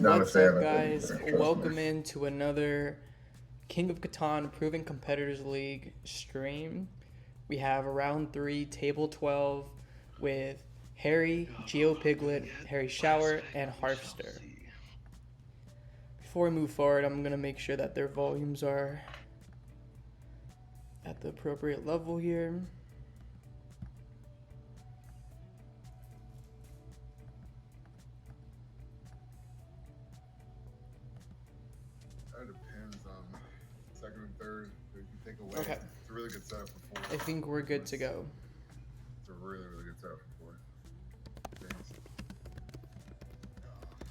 What's up, guys? Welcome into another King of Catan Proven Competitors League stream. We have round 3, table 12, with Harry, geopiglet, harryshower, and harvster. Before we move forward, I'm going to make sure that their volumes are at the appropriate level here. That depends on second and third. If you take away, Okay. It's a really good setup for four. I think we're good to go. It's a really good setup for four. Thanks.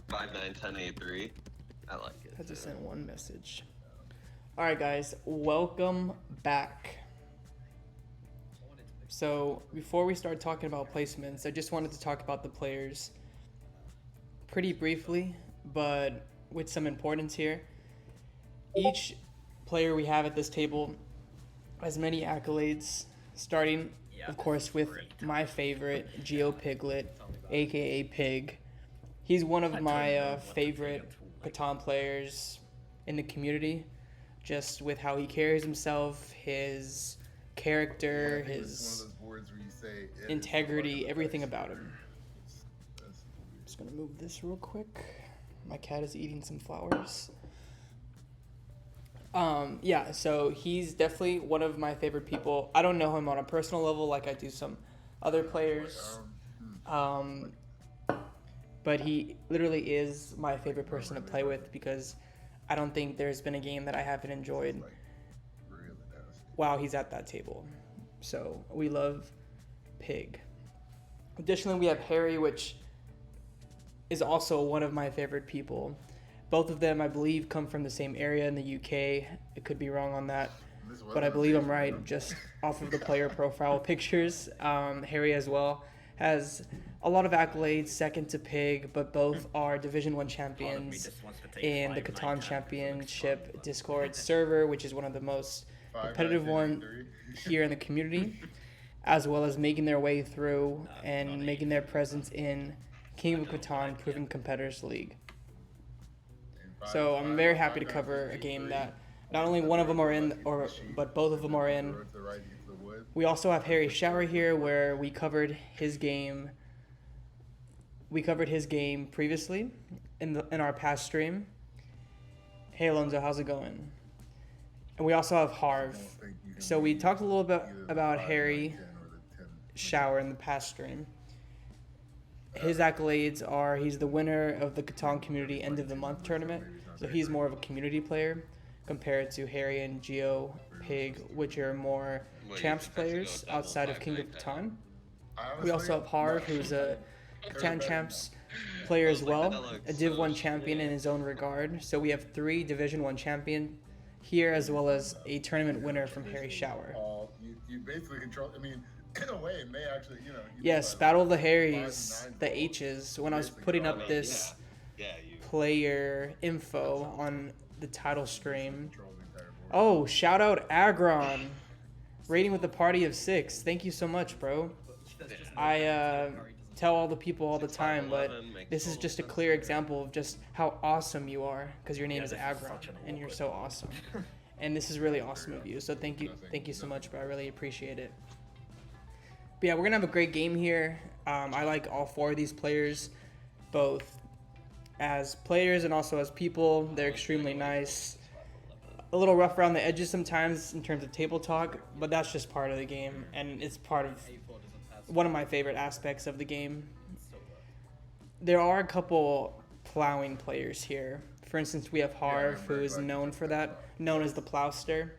5, 9, 10, 8, 3. I like it. Had to send one message. Alright, guys, welcome back. So, before we start talking about placements, I just wanted to talk about the players pretty briefly, but with some importance here. Each player we have at this table has many accolades, starting, of course, with my favorite, geopiglet, aka Pig. He's one of my favorite Catan players in the community, just with how he carries himself, his character, his integrity, everything about him. I'm just gonna move this real quick. My cat is eating some flowers. Yeah, so he's definitely one of my favorite people. I don't know him on a personal level like I do some other players. But he literally is my favorite person to play with because I don't think there's been a game that I haven't enjoyed while he's at that table. So we love Pig. Additionally, we have Harry, which is also one of my favorite people. Both of them, I believe, come from the same area in the UK. It could be wrong on that, but I believe I'm right just off of the player profile pictures. Harry as well has a lot of accolades, second to Pig, but both are Division 1 champions in the Catan Championship Discord server, which is one of the most competitive ones here in the community, as well as making their way through and making their presence in King of Catan Proven Competitors League. So I'm very happy to cover a game that not only one of them are in, but both of them are in. We also have harryshower here, where we covered his game. We covered his game previously in our past stream. Hey Alonzo, how's it going? And we also have Harv. So we talked a little bit about harryshower in the past stream. His accolades are he's the winner of the Catan Community End of the Month tournament, so he's more of a community player compared to Harry and Geo Pig, which are more champs players outside of King of Catan. We also have Harv, who's a Catan champs player as well, a Div 1 champion in his own regard. So we have 3 Division 1 champion here, as well as a tournament winner from harryshower. You basically control, I mean, in a way, it may actually, Yes, Battle of the Harrys, the H's. When I was putting up this player info on the title stream. Oh, shout out Agron. Rating with a party of 6. Thank you so much, bro. I tell all the people all the time, but this is just a clear example of just how awesome you are, because your name is Agron, and you're so awesome. And this is really awesome of you, so thank you so much, bro. I really appreciate it. But yeah, we're going to have a great game here. I like all 4 of these players, both as players and also as people. They're extremely nice. A little rough around the edges sometimes in terms of table talk, but that's just part of the game, and it's part of one of my favorite aspects of the game. There are a couple plowing players here. For instance, we have Harv, who is known for that, known as the plowster.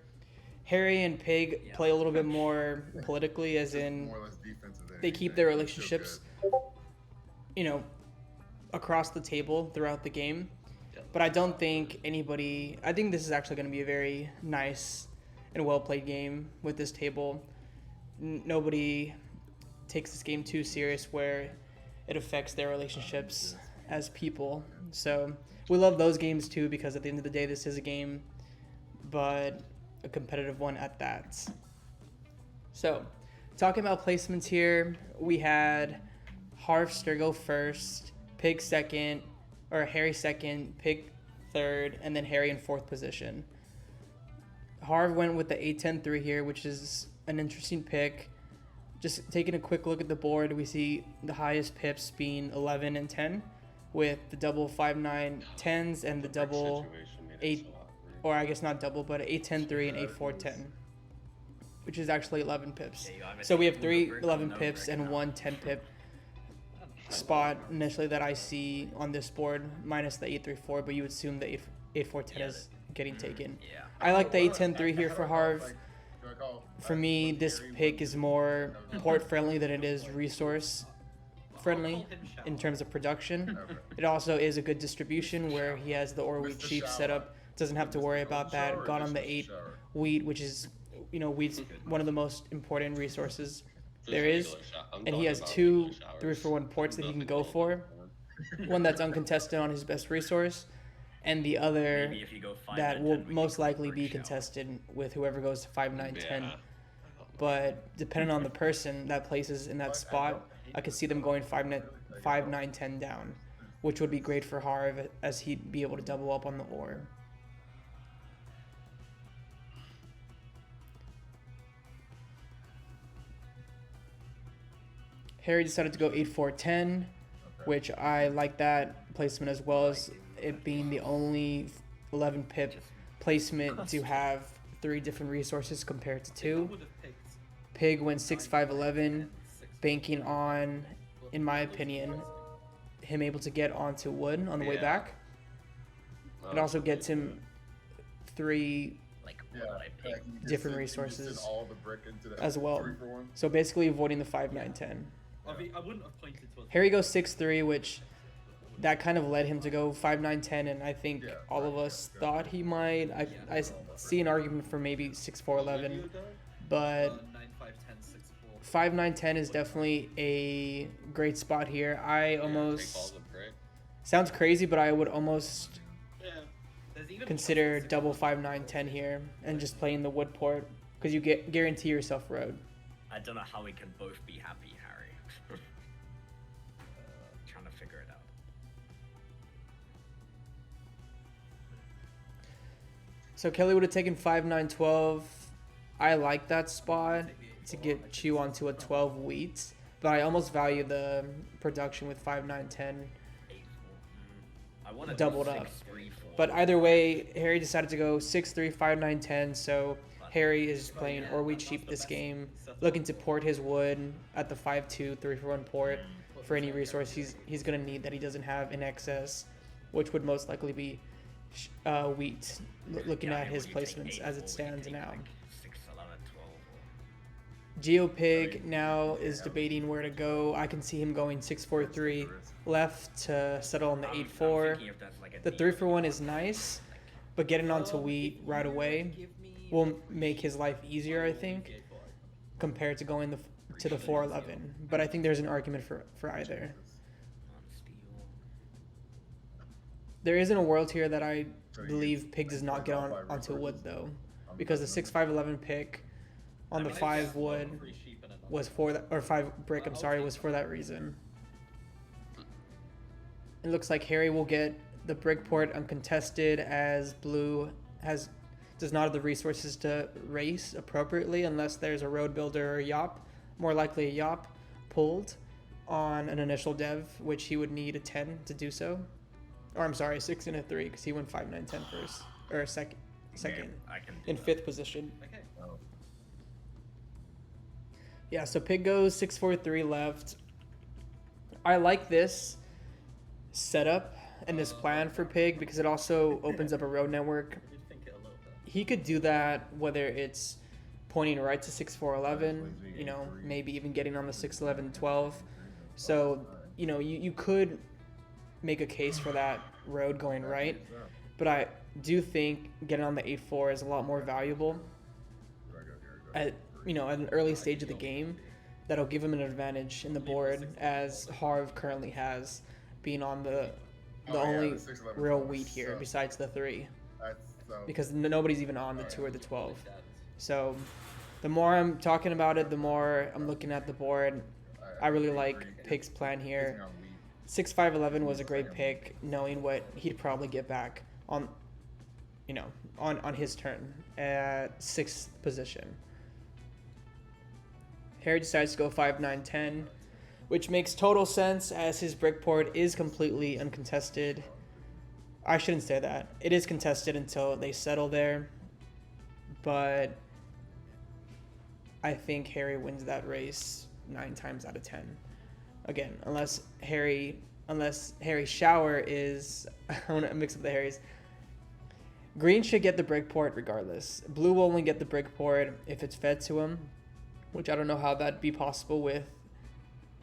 Harry and Pig play a little bit more politically, as in they keep their relationships, across the table throughout the game. But I don't think I think this is actually going to be a very nice and well-played game with this table. Nobody takes this game too serious where it affects their relationships as people. So we love those games too, because at the end of the day, this is a game, but a competitive one at that. So, talking about placements here, we had Harvster go first, Pig second, or Harry second, Pig third, and then Harry in fourth position. Harv went with the 8-10-3 here, which is an interesting pick. Just taking a quick look at the board, we see the highest pips being 11 and 10, with the double 5-9-10s and the double 8, or I guess not double, but 8-10-3 and 8-4-10, which is actually 11 pips. So we have 3 11 pips and 1 10 pip spot initially that I see on this board, minus the 8-3-4, but you would assume the 8-4-10 is getting taken. I like the 8-10-3 here for Harv. For me, this pick is more port friendly than it is resource friendly in terms of production. It also is a good distribution where he has the Orweed Chief set up, doesn't have to worry about that. Got on the 8 wheat, which is, you know, wheat's one of the most important resources there is, and he has 2 3-for-1 ports that he can go for. One that's uncontested on his best resource, and the other that will most likely be contested with whoever goes to 5-9-10. But depending on the person that places in that spot, I could see them going 5-9-10 down, which would be great for Harv as he'd be able to double up on the ore. Harry decided to go 8-4-10, which I like that placement as well, as it being the only 11 pip placement to have 3 different resources compared to 2. Pig went 6-5-11, banking on, in my opinion, him able to get onto wood on the way back. It also gets him 3 different resources as well. So basically avoiding the 5-9-10. Harry goes 6-3, which that kind of led him to go 5-9-10, and I think all of us thought he might. I see an argument for maybe 6-4-11, but 5-9-10 is definitely a great spot here. I almost, sounds crazy, but I would almost consider double 5-9-10 here and just playing the wood port, because you guarantee yourself road. I don't know how we can both be happy, Harry. Trying to figure it out. So Kelly would have taken 5-9-12. I like that spot to get you onto a 12 wheat, but I almost value the production with 5-9-10 doubled up. But either way, Harry decided to go 6-3, 5-9-10, so Harry is playing Orweed Sheep this game, looking to port his wood at the 5-2, 3-for-1 port for any resource he's going to need that he doesn't have in excess, which would most likely be wheat, looking at his placements as it stands now. Geopig now is debating where to go. I can see him going 6-4-3 left to settle on the 8-4. The 3-for-1 is nice, but getting onto wheat right away will make his life easier, I think, compared to going to the 4-11. But I think there's an argument for either. There isn't a world here that I believe Pig does not get onto wood, though, because the 6-5-11 pick on the 5 wood was for that, or 5 brick, I'm sorry, was for that reason. It looks like Harry will get the brick port uncontested, as blue does not have the resources to race appropriately unless there's a road builder or a yop, more likely a yop, pulled on an initial dev, which he would need a 10 to do so. Or I'm sorry, 6 and a 3, because he went 5-9-10 first, or second in 5th position. Yeah, so Pig goes 6-4-3 left. I like this setup and this plan for Pig because it also opens up a road network. He could do that whether it's pointing right to 6-4-11, you know, maybe even getting on the 6-11-12. So, you know, you could make a case for that road going right, but I do think getting on the 8-4 is a lot more valuable at an early stage of the game. That'll give him an advantage in the board, as Harv currently has, being on the only real wheat here besides the 3, because nobody's even on the 2 or the 12. So the more I'm talking about it, the more I'm looking at the board. I really like Pig's plan here. 6-5-11 was a great pick, knowing what he'd probably get back on, on his turn at 6th position. Harry decides to go 5-9-10, which makes total sense as his brickport is completely uncontested. I shouldn't say that. It is contested until they settle there, but I think Harry wins that race 9 times out of 10. Again, unless Harry Shower is... I want to mix up the Harrys. Green should get the brickport regardless. Blue will only get the brickport if it's fed to him, which I don't know how that'd be possible with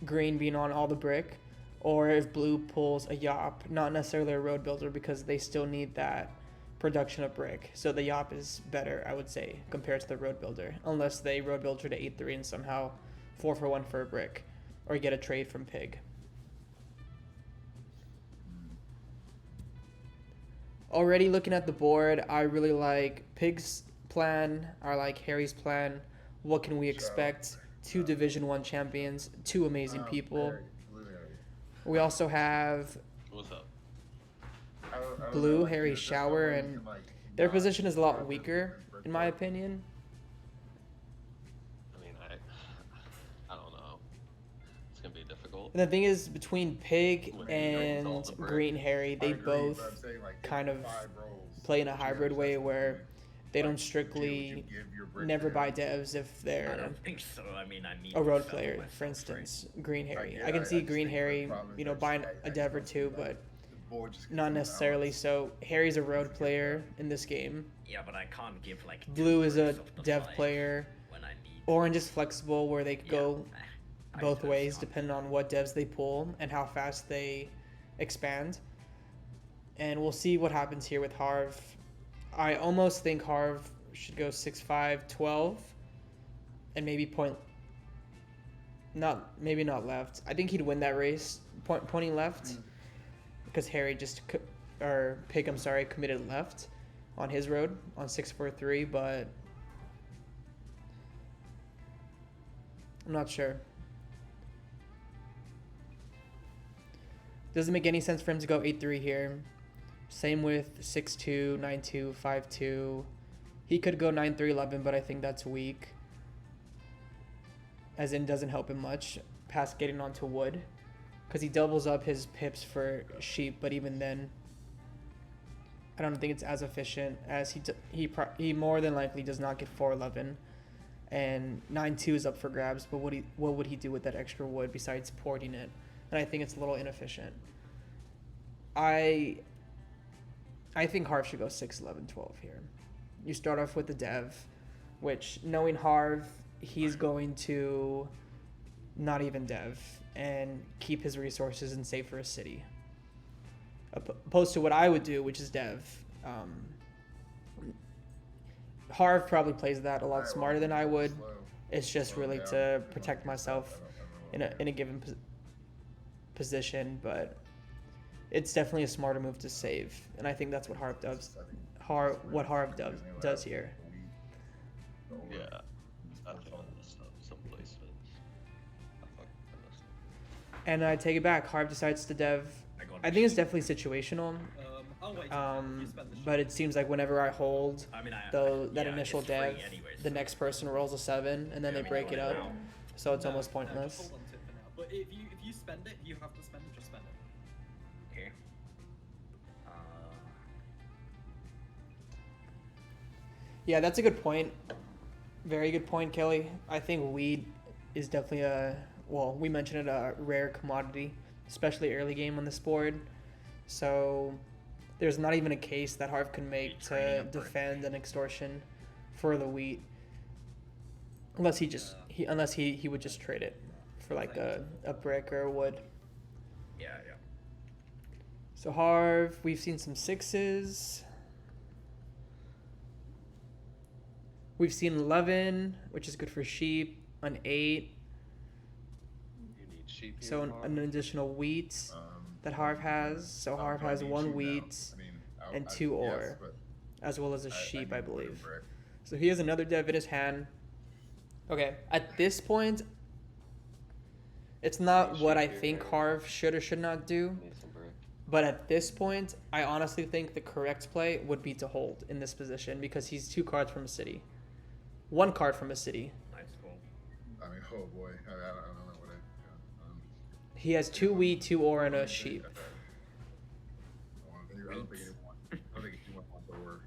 green being on all the brick, or if blue pulls a yop, not necessarily a road builder, because they still need that production of brick. So the yop is better, I would say, compared to the road builder, unless they road builder to 8-3 and somehow 4-for-1 for a brick, or get a trade from Pig. Already looking at the board, I really like Pig's plan. I like Harry's plan. What can we expect? 2 Division 1 champions, 2 amazing people. We also have What's up? Blue, Harry Shower, and their position is a lot weaker, in my opinion. I mean, I don't know. It's gonna be difficult. And the thing is, between Pig and Green Harry, they both kind of play in a hybrid way where they don't strictly never buy devs if I they're don't think so. I mean, a road player. For instance, Green Harry. I can see Green Harry, buying a dev or two, but not necessarily. So Harry's a road player in this game. Yeah, but I can't give like. Blue is a bricks of the dev 5 player. when I need. Orange is flexible, where they could go I both just ways can't. depending on what devs they pull and how fast they expand. And we'll see what happens here with Harv. I almost think Harv should go 6-5-12 and maybe maybe not left. I think he'd win that race pointing left because Harry Pig, committed left on his road on 6-4-3, but I'm not sure. Doesn't make any sense for him to go 8-3 here. Same with 6-2, 9-2, 5-2. He could go 9-3-11, but I think that's weak. As in, doesn't help him much past getting onto wood. Because he doubles up his pips for sheep, but even then, I don't think it's as efficient as he more than likely does not get 4-11. And 9-2 is up for grabs, but what would he do with that extra wood besides porting it? And I think it's a little inefficient. I think Harv should go 6-11-12 here. You start off with the dev, which, knowing Harv, he's going to not even dev and keep his resources and save for a city. Opposed to what I would do, which is dev. Harv probably plays that a lot smarter than I would. It's just really to protect myself in a given position, but it's definitely a smarter move to save, and I think that's what Harv does. What Harv does here. Yeah. I think I messed up some placements. And I take it back. Harv decides to dev. I think it's definitely situational. But it seems like whenever I hold that initial dev, the next person rolls a 7, and then they break it up. So it's almost pointless. Hold on to it for now. But if you spend it, you have to spend it. Just spend it. Okay. Yeah, that's a good point. Very good point, Kelly. I think weed is definitely we mentioned it, a rare commodity, especially early game on this board. So there's not even a case that Harv can make to defend an extortion for the wheat, unless he would just trade it for like a brick or a wood. Yeah. So Harv, we've seen some 6s. We've seen 11, which is good for sheep, an 8. You need sheep here, So an additional wheat that Harv has. So Harv has 1 wheat and 2 ore, as well as a sheep, I believe. So he has another dev in his hand. Okay, at this point, It's not Maybe what I sheep here. think Harv should or should not do, Need some brick. but at this point, I honestly think the correct play would be to hold in this position because he's 2 cards from a city. 1 card from a city. Nice call. I mean, oh boy, I don't know what He has 2 wheat, 2 ore, and a sheep. I don't think anyone wants over.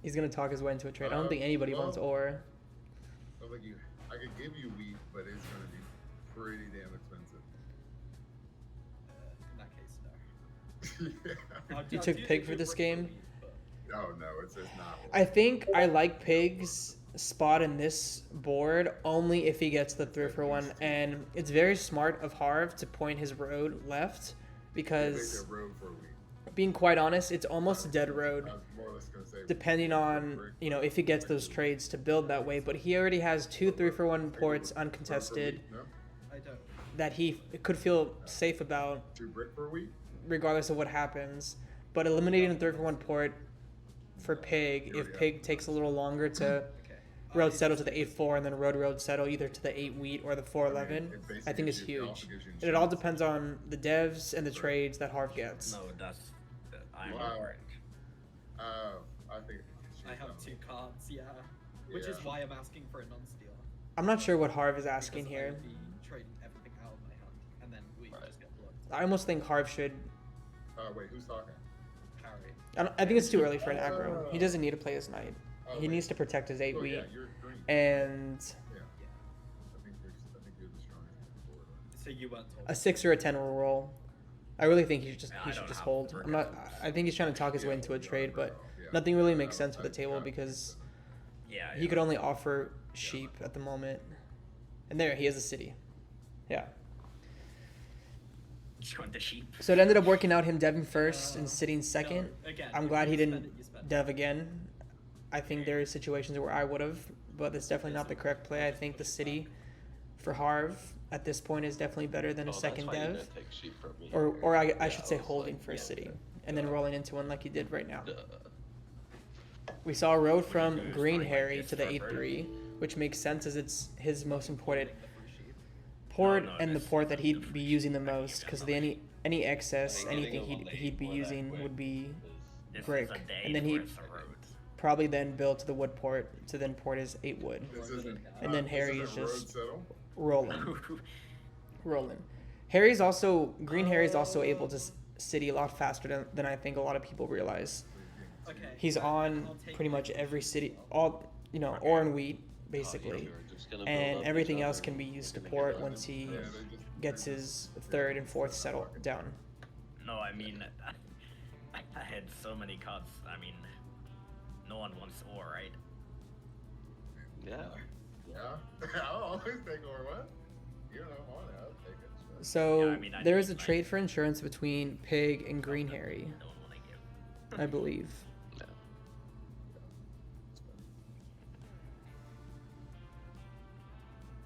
He's gonna talk his way into a trade. I don't think anybody wants ore. I think I could give you wheat, but it's gonna be pretty damn expensive. In that case, no. Yeah. You took pig for this game? No, it's not. I think I like Pig's spot in this board only if he gets the 3-for-1, and it's very smart of Harv to point his road left because, Road for a week. being quite honest, it's almost a dead road. I was more or less gonna say, Depending on, you know, if he gets those trades to build that way, but he already has 2 3-for-1 ports uncontested No? I don't. that he could feel safe about 2 brick for a week? regardless of what happens. But eliminating a 3-for-1 port for Pig, if Pig takes a little longer to Okay. road settle to the 8-4 and then road settle either to the 8 wheat or the 4-11, I think is huge. And it all depends on the devs and the trades that Harv gets. No, I'm Wow. orange. I think I have 2 cards, yeah. Which is Yeah. why I'm asking for a non-stealer. I'm not sure what Harv is asking Because here. I'd be trading everything out of my hand, and then we just get blocked. I almost think Harv should. Wait, who's talking? Harry. I think it's too early for an aggro. He doesn't need to play his knight. Oh, He wait. needs to protect his 8 Oh, wheat. yeah, you're green. And Yeah. I think you're the strongest forward. So you weren't told. a 6 or a 10 will roll. I really think he should Yeah, I don't just have hold. the I'm not. I think he's trying to talk his way into a trade, but nothing really makes sense with the table because Yeah. he could only offer sheep at the moment. And there, he has a city. Yeah. You want the sheep? So it ended up working out him deving first and sitting second. No, again, I'm if glad he you spend didn't it, you spend it. dev again. I think there are situations where I would have, but it's definitely not the correct play. I think the city for Harv at this point is definitely better than a Oh, second that's why you dev. didn't take sheep from me. Or I Yeah, should say was holding like, for a yeah, city okay. and then rolling into one like he did right now. Duh. We saw a road from do is Green find, like, Harry this to the for 8-3, which makes sense as it's his most important The free sheep. port No, and the this- port that the he'd free be sheep using the that you most get because on the the any excess, I think anything getting a he'd be late or that using quick would be This brick, is a day and then where he it's a road. probably then build to the wood port to then port his 8 wood. This isn't. And then this Harry isn't is road just settle? rolling. Green Harry's also able to city a lot faster than I think a lot of people realize. Okay. He's on I'll take pretty it. much every city, all ore and wheat Oh, basically, you were just gonna build and up everything each else other. can be used to You're gonna port get once he Yeah, they just- gets his 3rd and 4th settle down. No, I mean, I had so many cards. I mean, no one wants ore, right? Yeah. Yeah. I'll always take or what? You know, on it. I'll take it. So Yeah, I mean, I there need is a mine. trade for insurance between Pig and Green Harry, No one want to give. I believe. Yeah.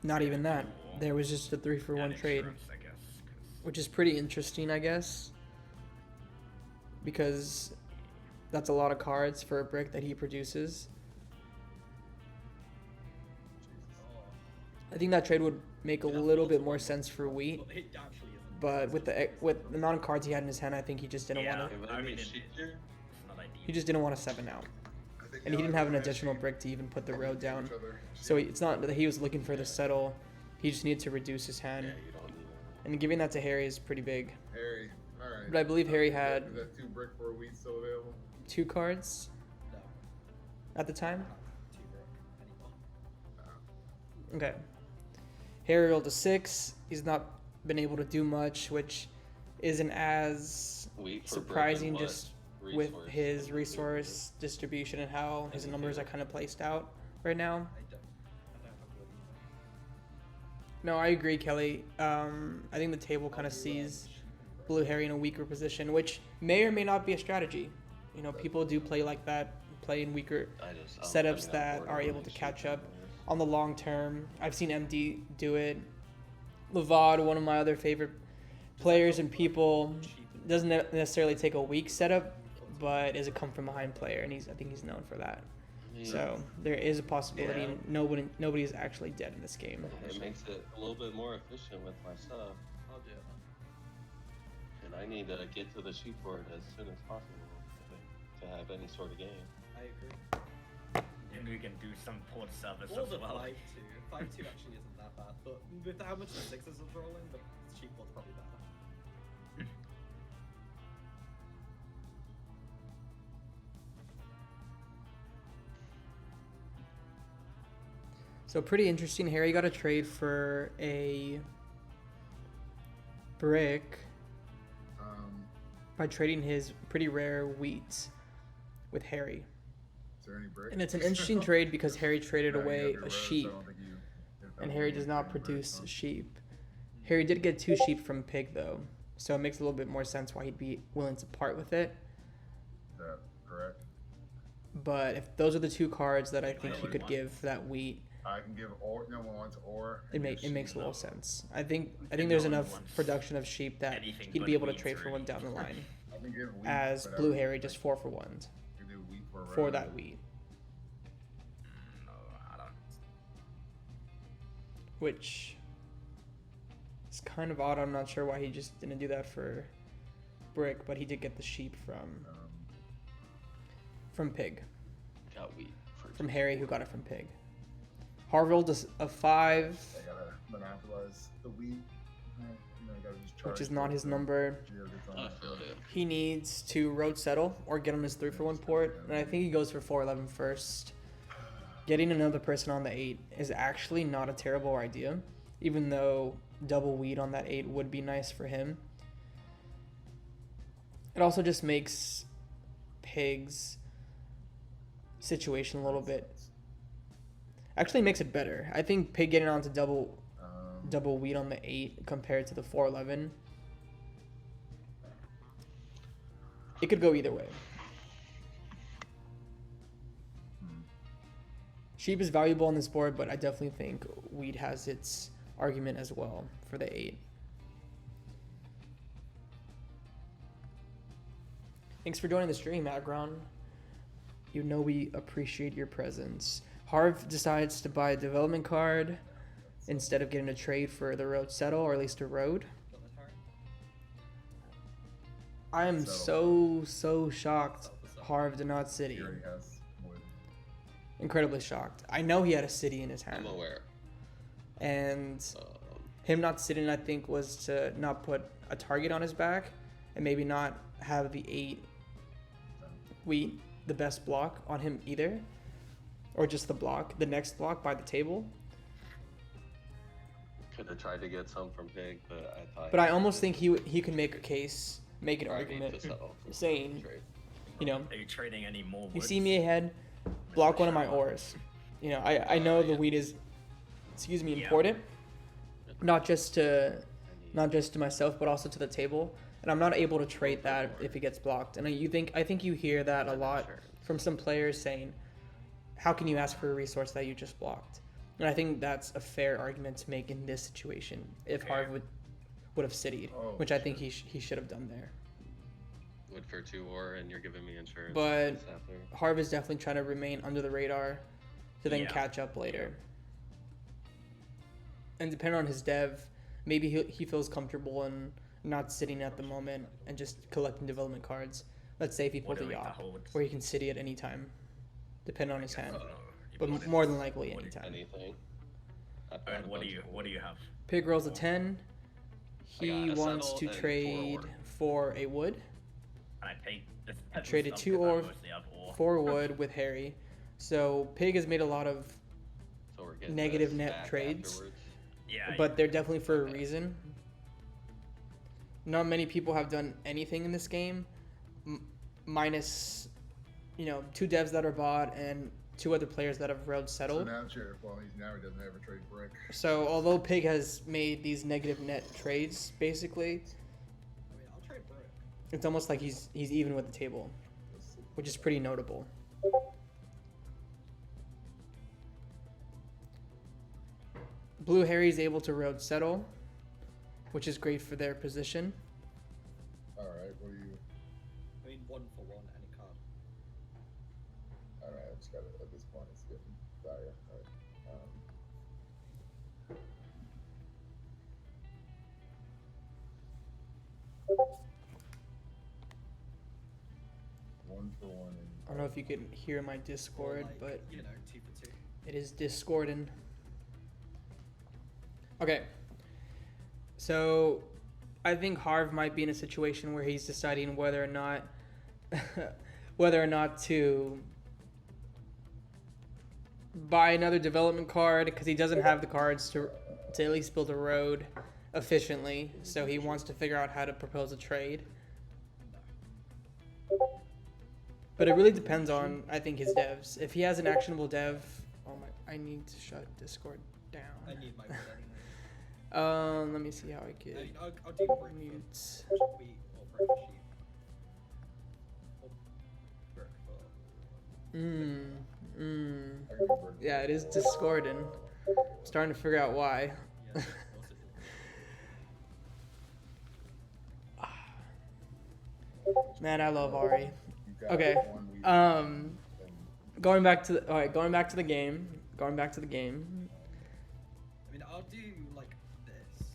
Not even that. There was just a 3-for-1 And trade, insurance, I guess, 'cause- which is pretty interesting, I guess, because that's a lot of cards for a brick that he produces. I think that trade would make a little bit more sense for wheat, Well, it actually isn't. but with the amount of cards he had in his hand, I think he just didn't Yeah. want to. If I I mean, mean, it- sheep here. It's not ideal. He just didn't want to 7 out, I think and he yeah, didn't have an I think additional actually- brick to even put the I road think down. each other- So it's not that he was looking for the settle; he just needed to reduce his Yeah, hand, you don't need that. and giving that to Harry is pretty big. Harry. All right. But I believe Harry Is had that 2 brick for a week still available? 2 cards No. at the time. 2 brick anymore. Okay. Harry rolled a 6. He's not been able to do much, which isn't as Wheat for brick surprising and what? just with Resource. his resource distribution and how his numbers are kind of placed out right now. I don't have wood either. No, I agree, Kelly. I think the table kind of sees Blue Harry in a weaker position, which may or may not be a strategy. You know, people do play like that, play in weaker I just- I'm setups putting that board are on able these to catch sheep up anyways. on the long term. I've seen MD do it. Levad, one of my other favorite players and people, doesn't necessarily take a weak setup, but is a come from behind player, and I think he's known for that. So there is a possibility Yeah. nobody is actually dead in this game. It makes it a little bit more efficient with my stuff. I'll do it then. And I need to get to the sheep board as soon as possible to have any sort of game. I agree. And we can do some port service Or as the well. 5-2. 5-2 actually isn't that bad, but with how much the sixes is rolling, the cheap one's probably better. So pretty interesting. Harry got a trade for a brick by trading his pretty rare wheat with Harry. Is there any brick? And it's an interesting trade because Harry traded No, you away have your a roads, so I sheep, don't think you- and Harry does not produce sheep. Harry did get 2 sheep from Pig though, so it makes a little bit more sense why he'd be willing to part with it. Is that correct? But if those are the 2 cards that I think he could give for that wheat, I can give or no one wants or. it makes a little sense. I think there's enough production of sheep that Anything he'd but be able to wheat, trade for one really. down the line. I can give wheat, As but I Blue would- Harry just 4 for 1 You can do wheat for a for road. that wheat, No, I don't. which is kind of odd. I'm not sure why he just didn't do that for Brick, but he did get the sheep from Pig, Got wheat for from Harry, who got it from Pig. Harville does a 5, They gotta monopolize the wheat. You know, you gotta just charge which is not for his the number. geo gets on I that. feel it. He needs to road settle or get on his 3 for 1 port, and I think he goes for 4-11 first. Getting another person on the 8 is actually not a terrible idea, even though double wheat on that 8 would be nice for him. It also just makes Pig's situation a little bit, actually makes it better. I think Pig getting onto double wheat on the 8 compared to the 4-11, it could go either way. Sheep is valuable on this board, but I definitely think wheat has its argument as well for the 8. Thanks for joining the stream, Agron. You know we appreciate your presence. Harv decides to buy a development card instead of getting a trade for the road settle, or at least a road. Got the turret. I am so shocked Harv did not He city. already has wood. Incredibly shocked. I know he had a city in his I'm hand. aware. And Um, him not sitting, I think, was to not put a target on his back and maybe not have the 8 wheat, the best block on him either. Or just the next block by the table. could have tried to get some from Pig, but I thought. But I almost think he could make a case, make an Argument argument to settle. saying, Trade. you know, Are you trading any more you woods? see me ahead, block one of my ores. You know, I know the wheat is, important, not just to myself, but also to the table. And I'm not able to trade that if it gets blocked. And I think you hear that a lot from some players saying, how can you ask for a resource that you just blocked? And I think that's a fair argument to make in this situation if Harv would have citied, Oh, which I think he should have done there. Wood for 2 ore, and you're giving me insurance. But after. Harv is definitely trying to remain under the radar to then Yeah. catch up later. And depending on his dev, maybe he feels comfortable in not sitting at the moment and just collecting development cards. Let's say if he pulls a What do we yacht, hold? where he can city at any time, depending on his hand. But What more is- than likely what anytime. Anything. I bought And a what do bunch you of what do wood. you have? Pig rolls a 10. He I got a wants settle to and 4 trade ore. for a wood. And I take this. Traded stuff 2 because I ore, mostly have ore. 4 wood with Harry. So Pig has made a lot of So we're getting negative this net back trades. afterwards. Yeah. But they're definitely for a Okay. reason. Not many people have done anything in this game, minus, 2 devs that are bought and 2 other players that have road So settled. now, he doesn't have a trade brick. So although Pig has made these negative net trades, basically, I mean, I'll trade brick. it's almost like he's even with the table, which is pretty notable. Blue Harry's able to road settle, which is great for their position. All right, what do you? I mean, 1 for 1, any card. I don't know, I just gotta, at this point, it's getting dire. Right? 1 for 1. I don't know if you can hear my Or Discord, like, but you know, 2 for 2. it is Discording. Okay. So, I think Harv might be in a situation where he's deciding whether or not to buy another development card because he doesn't have the cards to at least build a road efficiently. So he wants to figure out how to propose a trade. But it really depends on, I think, his devs. If he has an actionable dev, oh my, I need to shut Discord down. I need my bread anyway. Let me see how I could I'll do bread mute. for wheat or bread for sheep. Or bread for... Yeah, it is Discording. I'm starting to figure out why. Yeah, of course it is. Man, I love Ari. You got Okay. 1 week Going back to the game. I mean, I'll do like this.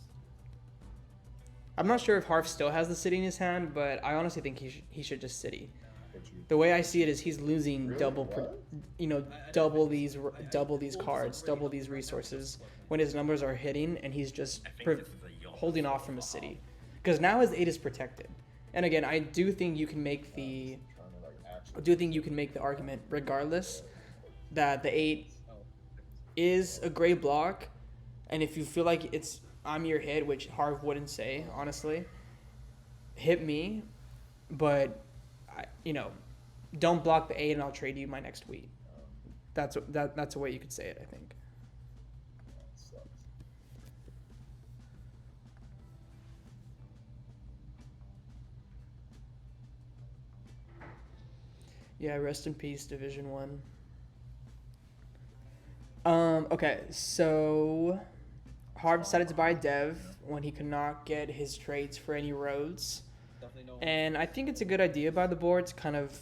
I'm not sure if Harf still has the city in his hand, but I honestly think he should just city. But you- The way I see it is he's losing Really? double What? double these cards, double these resources when his numbers are hitting, and he's just I think this is a yawn. holding off from a city. Because now his 8 is protected. And again, I do think you can make the trying to, like, actually I do think you can make the argument regardless that the 8 Oh, is a great block, and if you feel like I'm your hit, which Harv wouldn't say, honestly, hit me, but don't block the 8 and I'll trade you my next wheat. That's a way you could say it, I think. sucks. Yeah, rest in peace, Division 1. Okay, so Harv decided to buy Dev when he could not get his trades for any roads. definitely no. And I think it's a good idea by the board to kind of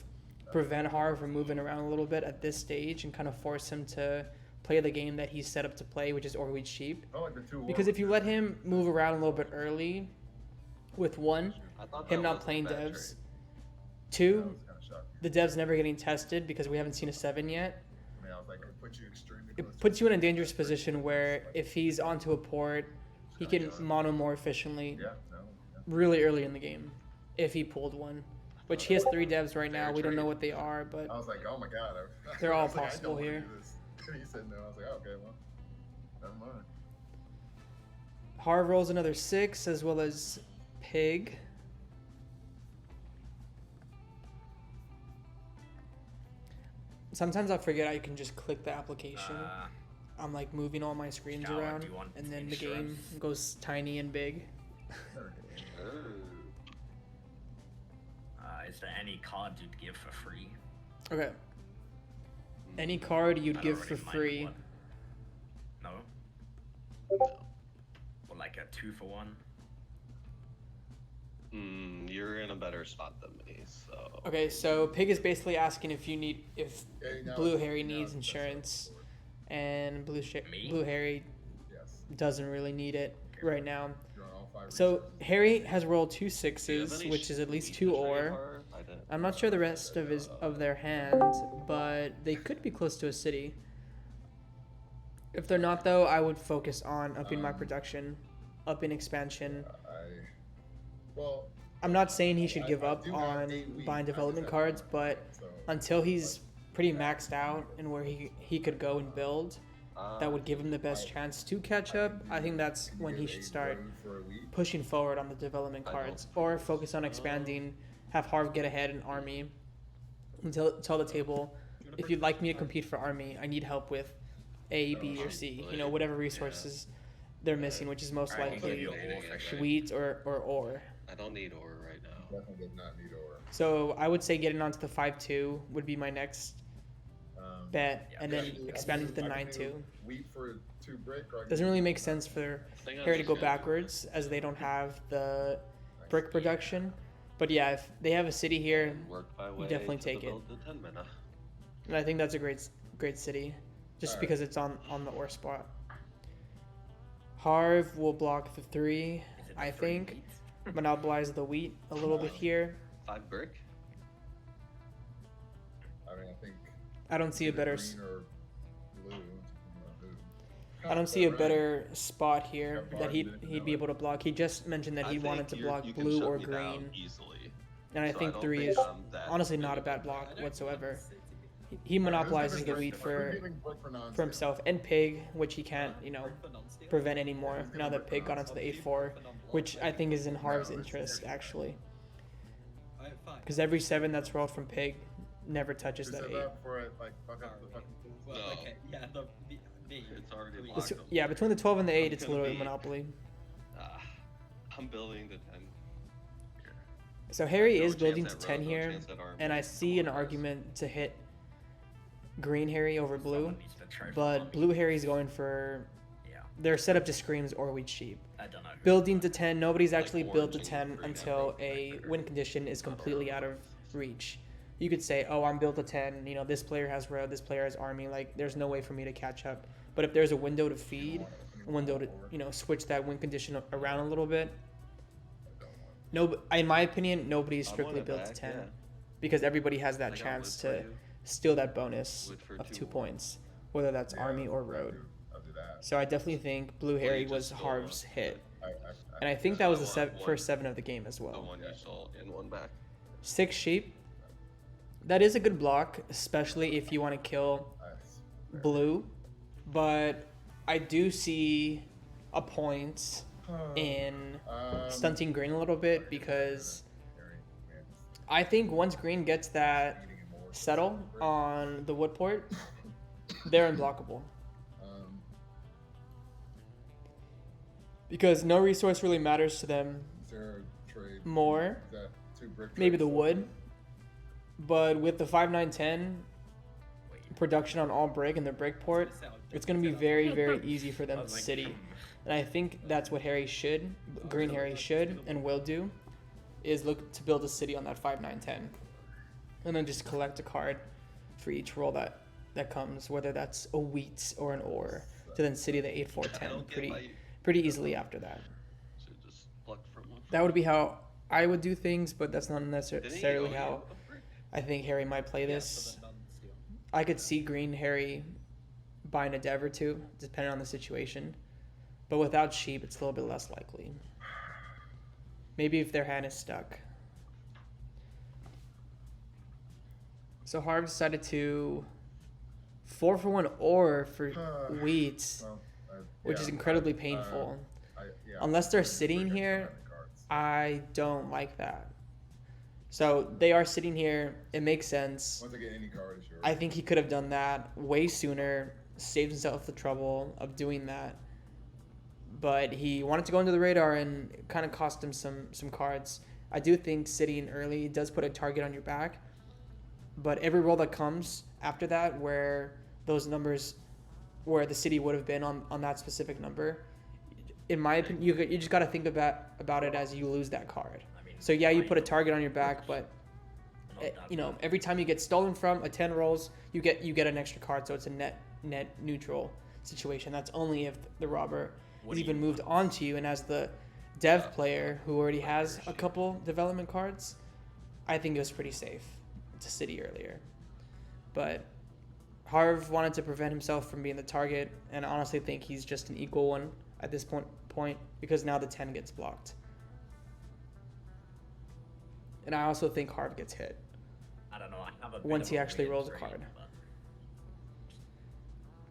prevent Harv from moving around a little bit at this stage and kind of force him to play the game that he's set up to play, which is Orweed Sheep. I like the 2 Because if you let him move around a little bit early, with 1, I thought him that not was a playing bad devs, trade. 2, the devs never getting tested because we haven't seen a 7 yet. I mean, I was like, it puts you extremely It close to puts you in a the- dangerous position where if he's onto a port, he can mono more efficiently Yeah, no. Yeah. really early in the game if he pulled one. Which he has 3 devs right now. We don't know what they are, I but was like, oh my god. They're all I was like, I possible don't wanna here. do this. And he said no. I was like, okay, well, never mind. Harv rolls another 6 as well as Pig. Sometimes I forget I can just click the application. I'm like moving all my screens Shower, around, do you want and then the game insurance? goes tiny and big. Is there any card you'd give for free? Okay. Any card you'd I give don't for really mind free. what. No? Or like a 2 for 1? You're in a better spot than me, so. Okay, so Pig is basically asking if Yeah, now Blue it's- Harry now needs it's- insurance, and Me? Blue Harry Yes. doesn't really need it right now. You're on all 5 So resources. Harry has rolled 2 Do you have 6s, any which is at least wheat 2 to trade ore. for? I didn't- I'm not sure the rest of their hand, but they could be close to a city. If they're not, though, I would focus on upping my production, upping expansion. Well, I'm not saying he should I- give I up do have on 8 wheat. buying I just development have cards, 1, but so- until he's pretty maxed out and where he could go and build, that would give him the best chance to catch up. I think that's Can you when he give should 8 start road for a week? pushing forward on the development I don't cards, or focus on expanding, have Harv get ahead in army, and tell the table, if you'd like me to compete for army, I need help with A, B, or C, whatever resources they're missing, which is most Alright, likely I'll give you ore for sure. wheat or ore. I don't need ore right now. Definitely did not need ore. So I would say getting onto the 5-2 would be my next bet, and then Actually, expanding to the I can do 9-2. Wheat for 2 brick. Or I can Doesn't do- really make sense for think I'm Harry to just go gonna do backwards as they don't have the Nice. brick production. But yeah, if they have a city here, Work my way definitely to take the it. build to 10 mana. And I think that's a great city, just Alright. because it's on the ore spot. Harv will block the 3, Is it the I three think. wheat? Monopolize the wheat a little bit here. 5 brick. I mean, I think. I don't see a either better green or blue. I don't see a better spot here Yeah, that Harv he'd didn't be know able to block. He just mentioned that I he wanted to think block you can blue shut or me down green, easily. and I So think don't 3 think is I'm that honestly really not a bad good. block I don't whatsoever. want City. He monopolizes the wheat for himself and Pig, which he can't, prevent anymore now that Pig got onto the A4, which I think is in Harv's interest actually, because every 7 that's rolled from Pig never touches Who that said 8. that before I like fuck up the fucking Well, No. okay, yeah, me. It's already I mean, locked. Yeah, between the 12 and the 8, I'm it's gonna literally be- monopoly. I'm building the 10. So Harry No is chance building at to road, 10 no here, chance at army. and I see Come an on, guys. argument to hit green Harry over blue, Someone needs to trophy but army. blue Harry's going for, Yeah, they're set up to screams or wheat sheep. I don't know. Building to 10, nobody's Like actually orange built to and 10 green until and a red. win condition is completely out of reach. You could say, oh, I'm built to 10, this player has road, this player has army, like there's no way for me to catch up. But if there's a window to feed, a window to, switch that win condition around a little bit, no, in my opinion, nobody's I want strictly it built to back, 10 yeah. because everybody has that I got chance wood for to you. steal that bonus Wood for of 2 2 more. points, whether that's army or road. I'll do that. So I definitely think blue Well, Harry you was just stole Harv's one. hit. And I think that was the I want one. first 7 of the game as The well. one you saw in one back. 6 sheep. That is a good block, especially if you want to kill Nice. blue. But I do see a point in stunting green a little bit because I think once green gets that settle on the wood port, they're unblockable. Because no resource really matters to them Is there a trade? more. Is that 2 brick Maybe trades the so wood. But with the 5, 9, 10 Wait, production on all brick and the brick port, it's going to be very, very easy for I them was to like, city. And I think that's what Harry should, green Harry should and will do, is look to build a city on that 5, 9, 10. And then just collect a card for each roll that comes, whether that's a wheat or an ore, to then city the 8, 4, I 10 don't get pretty easily after that. Should just pluck from them. That would be how I would do things, but that's not Didn't he necessarily owe how you a brick? I think Harry might play this. I could see green Harry buying a dev or 2, depending on the situation. But without sheep, it's a little bit less likely. Maybe if their hand is stuck. So Harv decided to 4 for 1 ore for wheat, which is incredibly painful. Unless they're sitting here, I don't like that. So they are sitting here. It makes sense. Once I get any card, it's yours. I think he could have done that way sooner, saved himself the trouble of doing that. But he wanted to go into the radar and it kind of cost him some cards. I do think sitting early does put a target on your back. But every roll that comes after that where those numbers, where the city would have been on that specific number, in my opinion, you just got to think about it as you lose that card. I mean, So yeah, you put a fine. target on your back, but Not that bad. every time you get stolen from a 10 rolls, you get an extra card, so it's a net neutral situation. That's only if the robber What is do even you- moved on to you, and as the dev player who already has a couple development cards, I think it was pretty safe to city earlier. But Harv wanted to prevent himself from being the target, and I honestly think he's just an equal one at this point because now the 10 gets blocked. And I also think Harv gets hit. I don't know. I have a bit Once of he a actually weird rolls a dream, card. but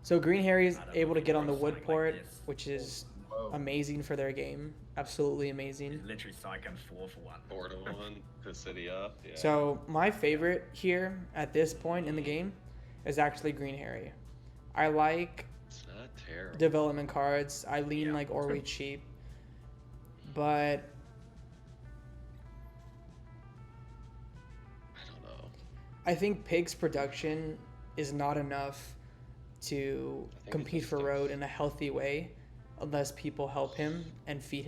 So Green Harry is I don't able know to if get he on the rolls wood something like port, this. which is Whoa. amazing for their game. Absolutely amazing. It's literally Psycho 4 for 1. 4 to 1 to city up. Yeah. So my favorite here at this point in the game is actually Green Harry. I like It's not terrible. development cards. I lean Yeah. like Orway cheap. But I don't know. I think Pig's production is not enough to I think it compete just for sticks. road in a healthy way unless people help him and feed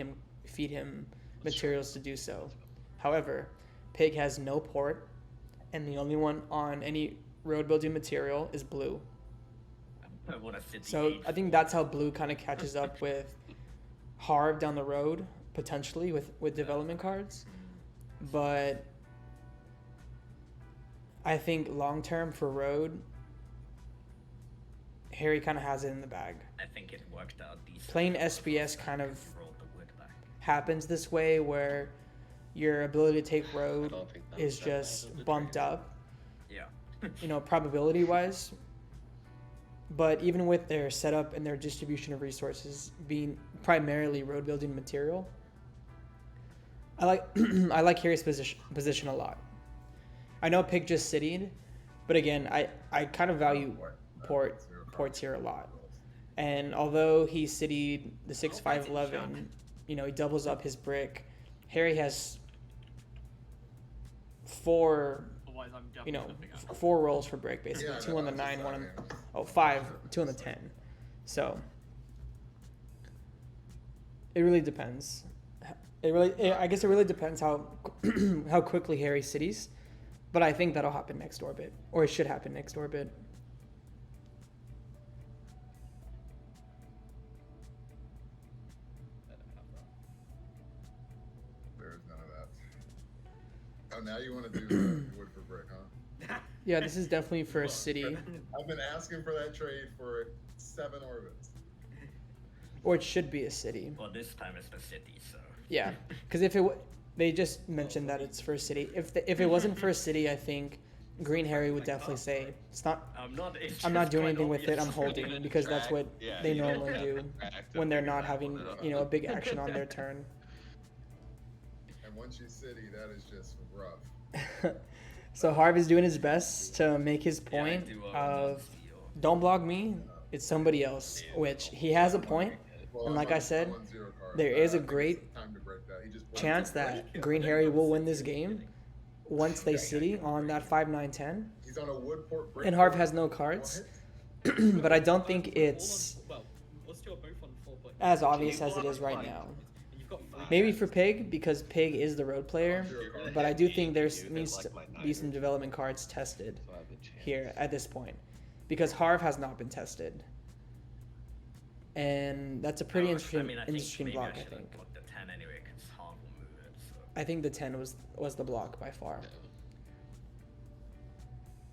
him materials to do so. However, Pig has no port, and the only one on any road building material is blue. What a city So age I think that's how blue kind of catches up with Harv down the road, potentially with development cards. But I think long term for road, Harry kind of has it in the bag. I think it worked out decent. Plain SBS kind of Rolled the wood back. happens this way where your ability to take I road don't think that is was that bad just of a bumped trade. up, Yeah. probability wise. But even with their setup and their distribution of resources being primarily road building material, I like I like Harry's position a lot. I know Pig just citied, but again, I kind of value Ports here a lot. And although he citied the 6-5-11, he doubles up his brick. Harry has four Otherwise, I'm you know, definitely flipping out. 4 rolls for brick, basically. Yeah, 2 on the that's 9, 1 on, just 5, 2 on the 10. So, it really depends. I guess it really depends how how quickly Harry cities, but I think that'll happen next orbit, or it should happen next orbit. I don't have that. There's none of that. Oh, now you want to do wood for brick, huh? Yeah, this is definitely for a city, I've been asking for that trade for 7 orbits. or it should be a city. Well, this time it's the city, so. Yeah, because they just mentioned that it's for a city. If it wasn't for a city, I think Green Harry would definitely say it's not. It's I'm not just doing quite anything with it. obvious. I'm holding because that's what Yeah, they you normally have do to crack to when they're figure not out having what it a big action on their turn. And once you city, that is just rough. So Harv is doing his best to make his Yeah, I point do, of Zio. don't block me, it's somebody else, which he has a point. Well, And I'm like I on- said, I'm on 0 cards. there is a I think it's great time to break that. He just chance that Green Harry will win this game once they city on that 5-9-10. He's on a wood port brick. And Harv has no cards, but I don't think it's Well, us two are both on 4 points. as obvious as it is right now. You've got 3 Maybe for Pig, because Pig is the road player, but I do think there needs to be some development cards tested So I have a chance. here at this point, because Harv has not been tested, and that's a pretty I interesting think interesting maybe block. I should have think. blocked the 10 anyway, because Harv will move it. So. I think the 10 was the block by far,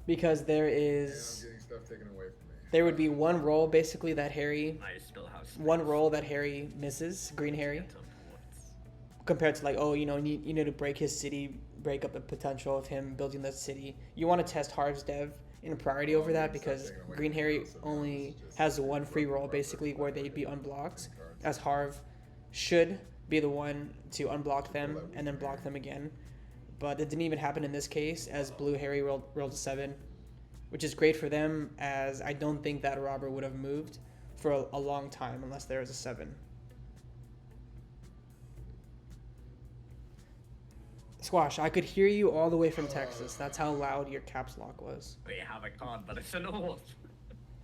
because there And I'm is getting stuff taken away from me. there would be one roll basically that Harry I still have one space roll that Harry misses, Green to Harry, get to ports. compared to like, you need to break his city, break up the potential of him building that city. You want to test Harv's dev in priority over that because Green Harry only has one free roll basically where they'd be unblocked, as Harv should be the one to unblock them and then block them again. But it didn't even happen in this case, as Blue Harry rolled a 7, which is great for them, as I don't think that robber would have moved for a long time unless there was a 7. Squash, I could hear you all the way from Texas. That's how loud your caps lock was. We have a card, but it's an old.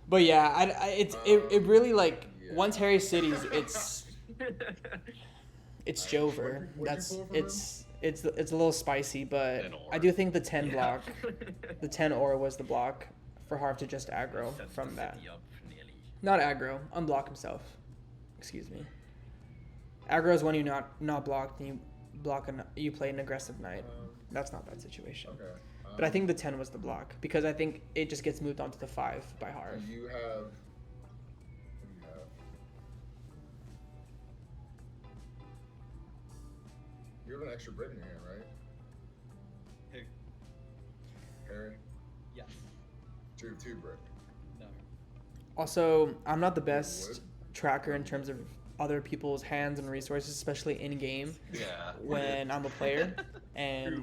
But yeah, it really like once Harry cities, it's Jover. That's it's a little spicy, but I do think the 10 block, the 10 aura was the block for Harv to just aggro from that. Not aggro, unblock himself. Excuse me. Aggro is when you not blocked and you play an aggressive knight. That's not that situation. Okay. But I think the 10 was the block because I think it just gets moved on to the 5 by Harv. You have. What do you have? You have an extra brick in your hand, right? Who? Harry? Yes. 2 brick. No. Also, I'm not the best tracker in terms of other people's hands and resources, especially in game Yeah. when I'm a player, and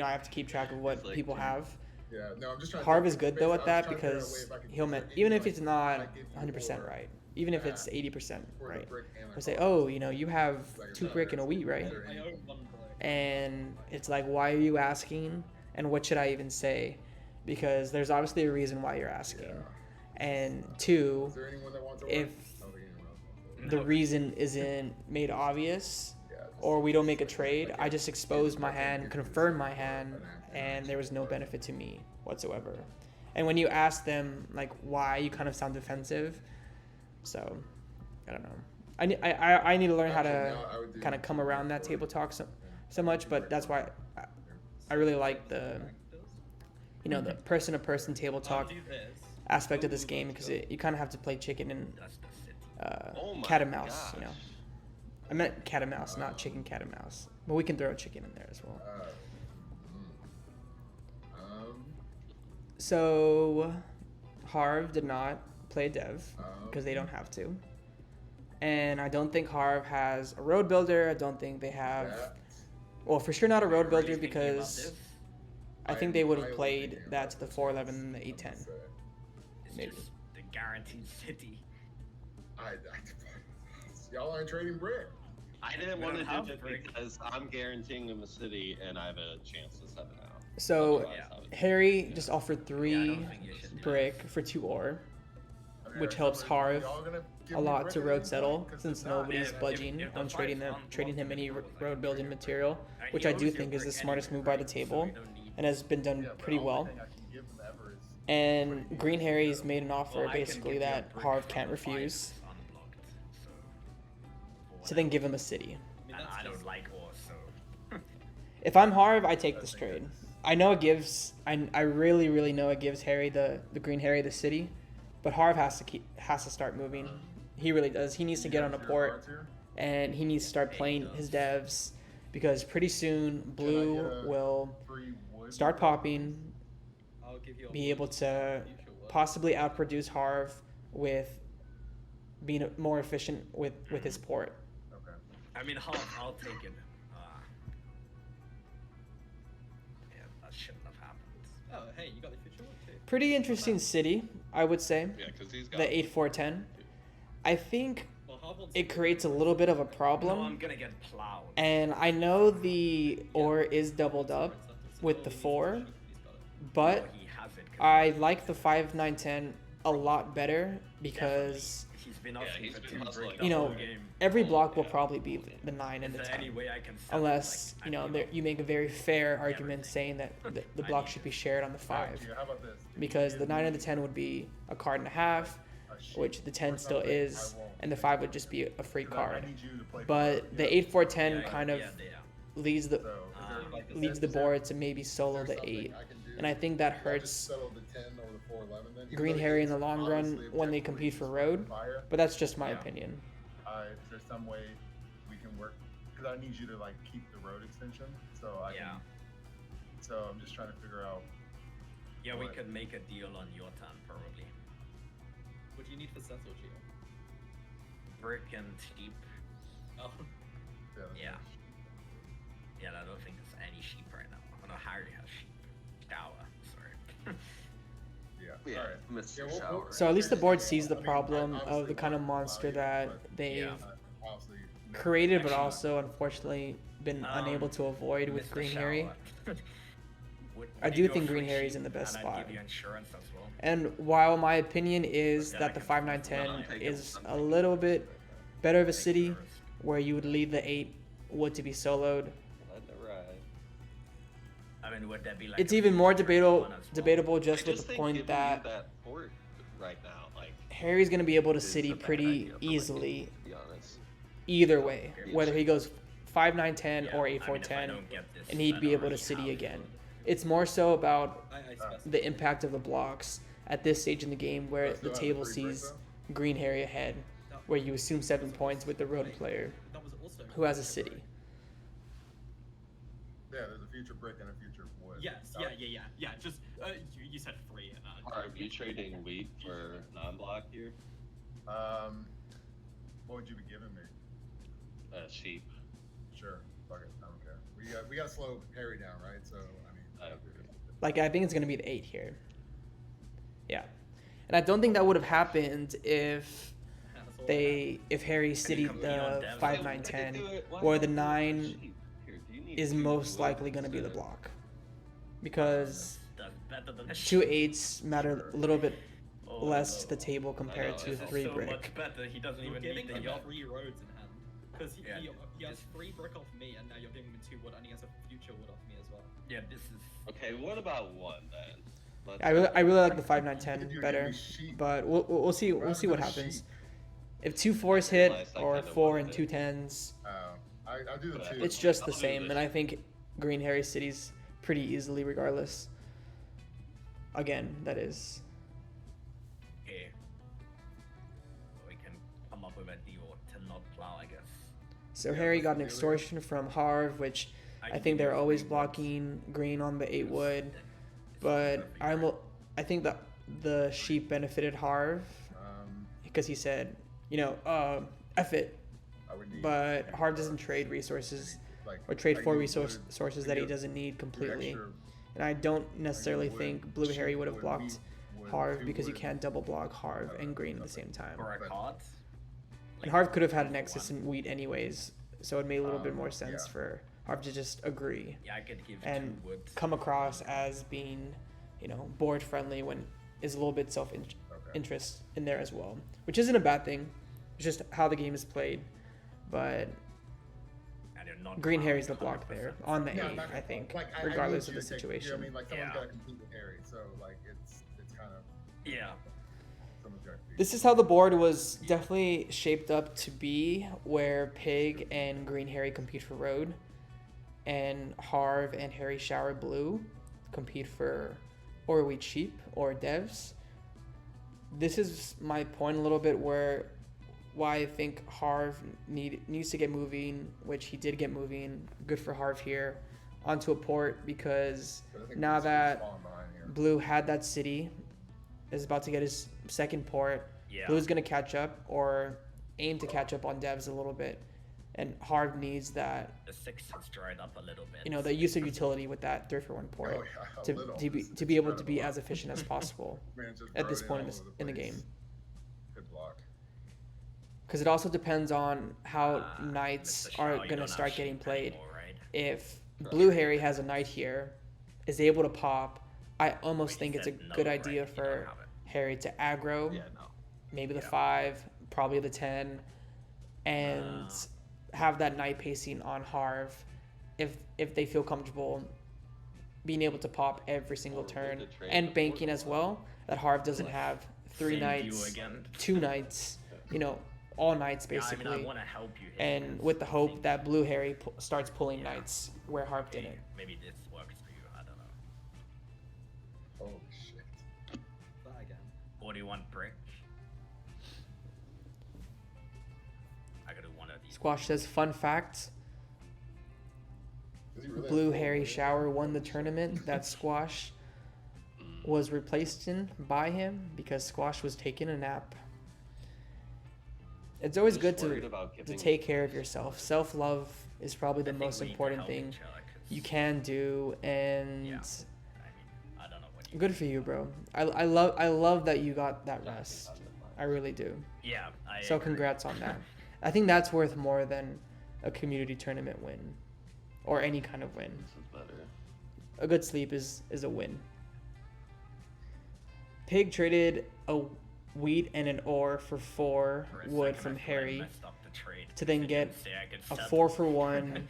I have to keep track of what It's like people two. have. Yeah, no, I'm just trying Harv to. is good though at that I'm trying to figure out a way because if I can he'll convert even if any, it's like, not like, if you 100% roll right, even if it's that 80% for the right, brick and the I'll say, card. oh, you have Like, 2 it's brick and a not wheat, right? there. I own 1 brick. And it's like, why are you asking? And what should I even say? Because there's obviously a reason why you're asking. Yeah. And 2, Is there anyone that wants to if work? I don't think anyone else wants to work. the reason isn't made obvious, Yeah, just- or we don't make a trade, I just exposed my hand, confirmed my hand, and there was no benefit to me whatsoever. And when you ask them like why, you kind of sound defensive. So, I don't know. I need to learn how to kind of come around that table talk so much, but that's why I really like the the person-to-person table talk aspect of this game, because you kind of have to play chicken and cat and mouse. I meant cat and mouse, not chicken cat and mouse, but we can throw a chicken in there as well. So Harv did not play dev because they don't have to. And I don't think Harv has a road builder. I don't think they have... Well, for sure not a road builder, because I think they would have played that to the 411 and the 810. Maybe. Just the guaranteed city. Y'all aren't trading brick. I didn't want to have do it brick. because I'm guaranteeing him a city and I have a chance to 7 out. So Otherwise, I would- Harry just offered Yeah, I 3 don't think you should do brick for 2 ore, Okay, which so helps Harv y'all gonna give a me lot brick to at road any settle, point? 'Cause since if not, nobody's if budging the on price trading him any unblocked, road building material, And which he I do owes you think is the brick smartest anyway, move by the right? So table, you don't need- and has been done Yeah, but pretty the well. only thing I can give them ever is And Green Harry's made an offer Well, I can basically give you a that brick Harv from can't the five refuse, that's unblocked, so so then give him a city. mean, and that's I don't just- like ore, so If I'm Harv, I take this trade. I know it gives. I really know it gives Harry the Green Harry the city, but Harv has to start moving. He really does. He needs to get on a port, and he needs to start playing his devs, because pretty soon Blue will start popping, I'll give you a be able to future work. possibly outproduce Harv with being more efficient with his port. Okay. I mean, I'll take it. Yeah, that shouldn't have happened. Oh, hey, you got the future work too. Pretty interesting city, I would say. Yeah, because he's got The 8410. I think Well, Harv wants it creates a little bit of a No, problem, I'm gonna get plowed. and I know the ore is doubled up with the 4, but Oh, He has it. 'cause I like the 5, 9, 10 a lot better, because he's been Yeah, asking he's for been 2 hustling brick the you know, the whole game. every block will Yeah. probably be the 9 and Is the there any 10. way I can sell Unless, like, you know, I you make a very fair argument everything. saying that the I block need should be shared on the 5. How about this? If you Because give the 9 me and the 10 would be a card and a half, a sheet which the 10 or still something, is, I won't. and the 5 would just be a free 'Cause I card. need you to play But for it, the yeah. 8, 4, 10 Yeah, kind of yeah, yeah. leads the So, is there, like, a leads the sense board there? to maybe solo Is the there 8. something I can do? And I think that I'll just hurts settle the 10 over the 411 then. Even Green though Harry in it's the long run obviously when they objectively compete for just road, fire. but that's just my Yeah. opinion. Is there some way we can work? Because I need you to like keep the road extension, so I Yeah. can. So I'm just trying to figure out. Yeah, we What? could make a deal on your turn probably. What do you need for settle, Gio? Brick and sheep. Oh, That's Yeah. Yeah, I don't think there's any sheep right now. Oh no, Harry has sheep. Shower, sorry. Yeah. Yeah, All right. Mr. Yeah, we'll- Shower. So at least the board sees the I mean, problem of obviously the kind of we're monster not here, that but, they've Yeah. obviously never- created, but Actually- also unfortunately been unable to avoid with Mr. Green Shower. Harry. Would I you do go think for Green Harry's sheep in the best and I'd spot. give you insurance as well. And while my opinion is Then that I the can 5, 9, afford 10 I'm taking is a something. little bit better of a Take city, the risk. where you would leave the 8 wood to be soloed, Let it ride. I mean, would that be like it's a even more future debatable one as well? debatable I just with the think point giving that you that port right now, like, Harry's going to be able to is city a bad pretty idea for my team, easily to be honest. either way, Yeah. whether he goes 5, 9, 10 Yeah, or I 8, 4, mean, if I 10, don't get this, and he'd then be I able to already city have again. it. It's more so about I specified. the impact of the blocks at this stage in the game, where Still the have table free break, sees though? Green Harry ahead, where you assume 7 points with the road player That was also who has a city. Yeah, there's a future brick and a future wood. Yes, yeah. Just you said 3 and Are you trading wheat for non-block here? What would you be giving me? Sheep. Sure. Fuck it. I don't care. We got to slow Harry down, right? So I mean. I agree. Like, I think it's going to be the 8 here. Yeah. And I don't think that would have happened if Harry citied compete on the devs. 5, Why 9, would they 10, do it? Why or not the do it for 9 sheep? Here, do you need is two most wood likely going to be the instead? block. Because That's better than a 2 sheep. 8s matter a little bit Oh, less to no. the table compared know, to it's 3 so brick. much better. He doesn't You're even giving need the him yacht. 3 roads in hand. Because he Yeah, has this- 3 brick off me, and now you're giving him 2 wood, and he has a future wood off me as well. Yeah, this is. Okay, what about one then? I really like the 5-9-10 If you're better, giving sheep, but we'll see rather see what than happens. sheep. If 2 4s hit realized I or kinda 4 wanted and it. 2 10s, I do the But two. it's just I'll the do same, this. and I think Green Harry City's pretty easily regardless. Again, that is. Okay. We can come up with a deal to not plow, I guess. So Yeah, Harry what's got the an deal here? extortion from Harv, which I can think give they're you always 3 woods. blocking green on the 8 wood, It's but perfect. I think that the sheep benefited Harv because he said, F it, I would need but maybe Harv doesn't cards. trade resources Like, or trade I 4 give wood, resources I that he give- doesn't need give completely. extra- And I don't necessarily wood, think Blue sheep, Harry would have wood, blocked meat, wood, Harv 2 because you wood. can't double block Harv and green at the same time. For a But- card. And Harv could have had two an for Nexus one. and wheat anyways, so it made a little bit more sense yeah. for Harv to just agree Yeah, I could give and 2 woods. come across as being, board friendly when is a little bit self interest in there as well, which isn't a bad thing. It's just how the game is played. But And you're not Green plowing Harry's the block 100%. there on the Yeah, 8, not- I think, like, I regardless of the legit think, situation. Someone's Yeah. got to compete with Harry, so like it's kind of Yeah. someone's got to compete. This is how the board was definitely shaped up to be, where Pig and Green Harry compete for road, and Harv and Harry Shower Blue compete for or wheat sheep or devs. This is my point a little bit why I think Harv needs to get moving, which he did get moving. Good for Harv here onto a port, because But I think now this is that falling behind here. Blue had that city, is about to get his second port. Yeah. Blue's gonna catch up or aim to catch up on devs a little bit, and Harv needs that, The 6 has dried up a little bit. the use of utility with that 3-for-1 port Oh, yeah, a to little. to be It's to be able to incredible. be as efficient as possible Man, just at this rode point in all this over in the place. game. Good block. Because it also depends on how Ah, knights Mr. are Shaw, you gonna don't start have getting sheep played. anymore, right? If Blue Harry has a knight here, is able to pop, I almost Wait, think you it's a said no, good right? idea You don't for have it. Harry to aggro, Yeah, no. maybe the Yeah. 5, probably the 10, and have that knight pacing on Harv if they feel comfortable being able to pop every single Or turn, with the trade and before banking the as one. well, that Harv doesn't have 3 Same view knights, again. 2 knights, all knights Yeah, basically. I want to help you here. And because with the I hope think, that Blue Harry starts pulling Yeah. knights where Harp okay, didn't. maybe this works for you. I don't know. Holy shit. That again. Or do you want brick? I gotta do one of these. Squash says, fun fact, Does he really Blue have Harry four? Shower won the tournament that Squash was replaced in by him because Squash was taking a nap. It's always Just good worried to about giving- take care of yourself. Self-love is probably I the think most we need to important help thing each other, 'cause, you can do, and Yeah. I mean, I don't know what you. good for you, bro. I love that you got that rest. I really do. Yeah. So agree. congrats on that. I think that's worth more than a community tournament win or any kind of win. This is better. A good sleep is a win. Pig traded a wheat and an ore for 4 For a wood second, from I thought I Harry messed up the trade, to then because I get didn't say I could a settle. 4-for-1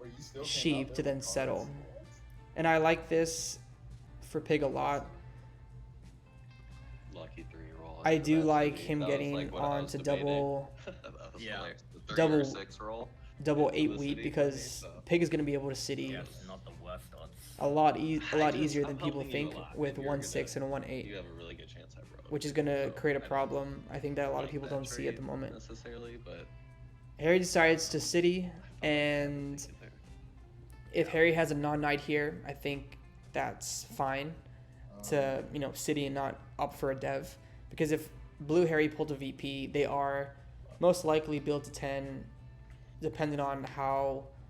Wait, you still came sheep out to there then with settle. cards? And I like this for Pig a lot. Lucky 3 roll. I after do that like to me. him That was, getting like, what I on was to debating. double That was Yeah. hilarious. The 3 Double- or 6 roll. double into 8 the wheat city for me, because so. Pig is going to be able to city Yeah, it's not the worst odds. a lot I'm easier than people helping you a think lot, with and 1-6 and a 1-8. You have a really good chance at road. Which is going to So, create a I don't problem, I think, that a lot of like people that don't see at the trade moment. necessarily, but Harry decides to city, and if Harry has a non-knight here, I think that's fine to, city and not up for a dev. Because if Blue Harry pulled a VP, they are most likely built to 10, depending on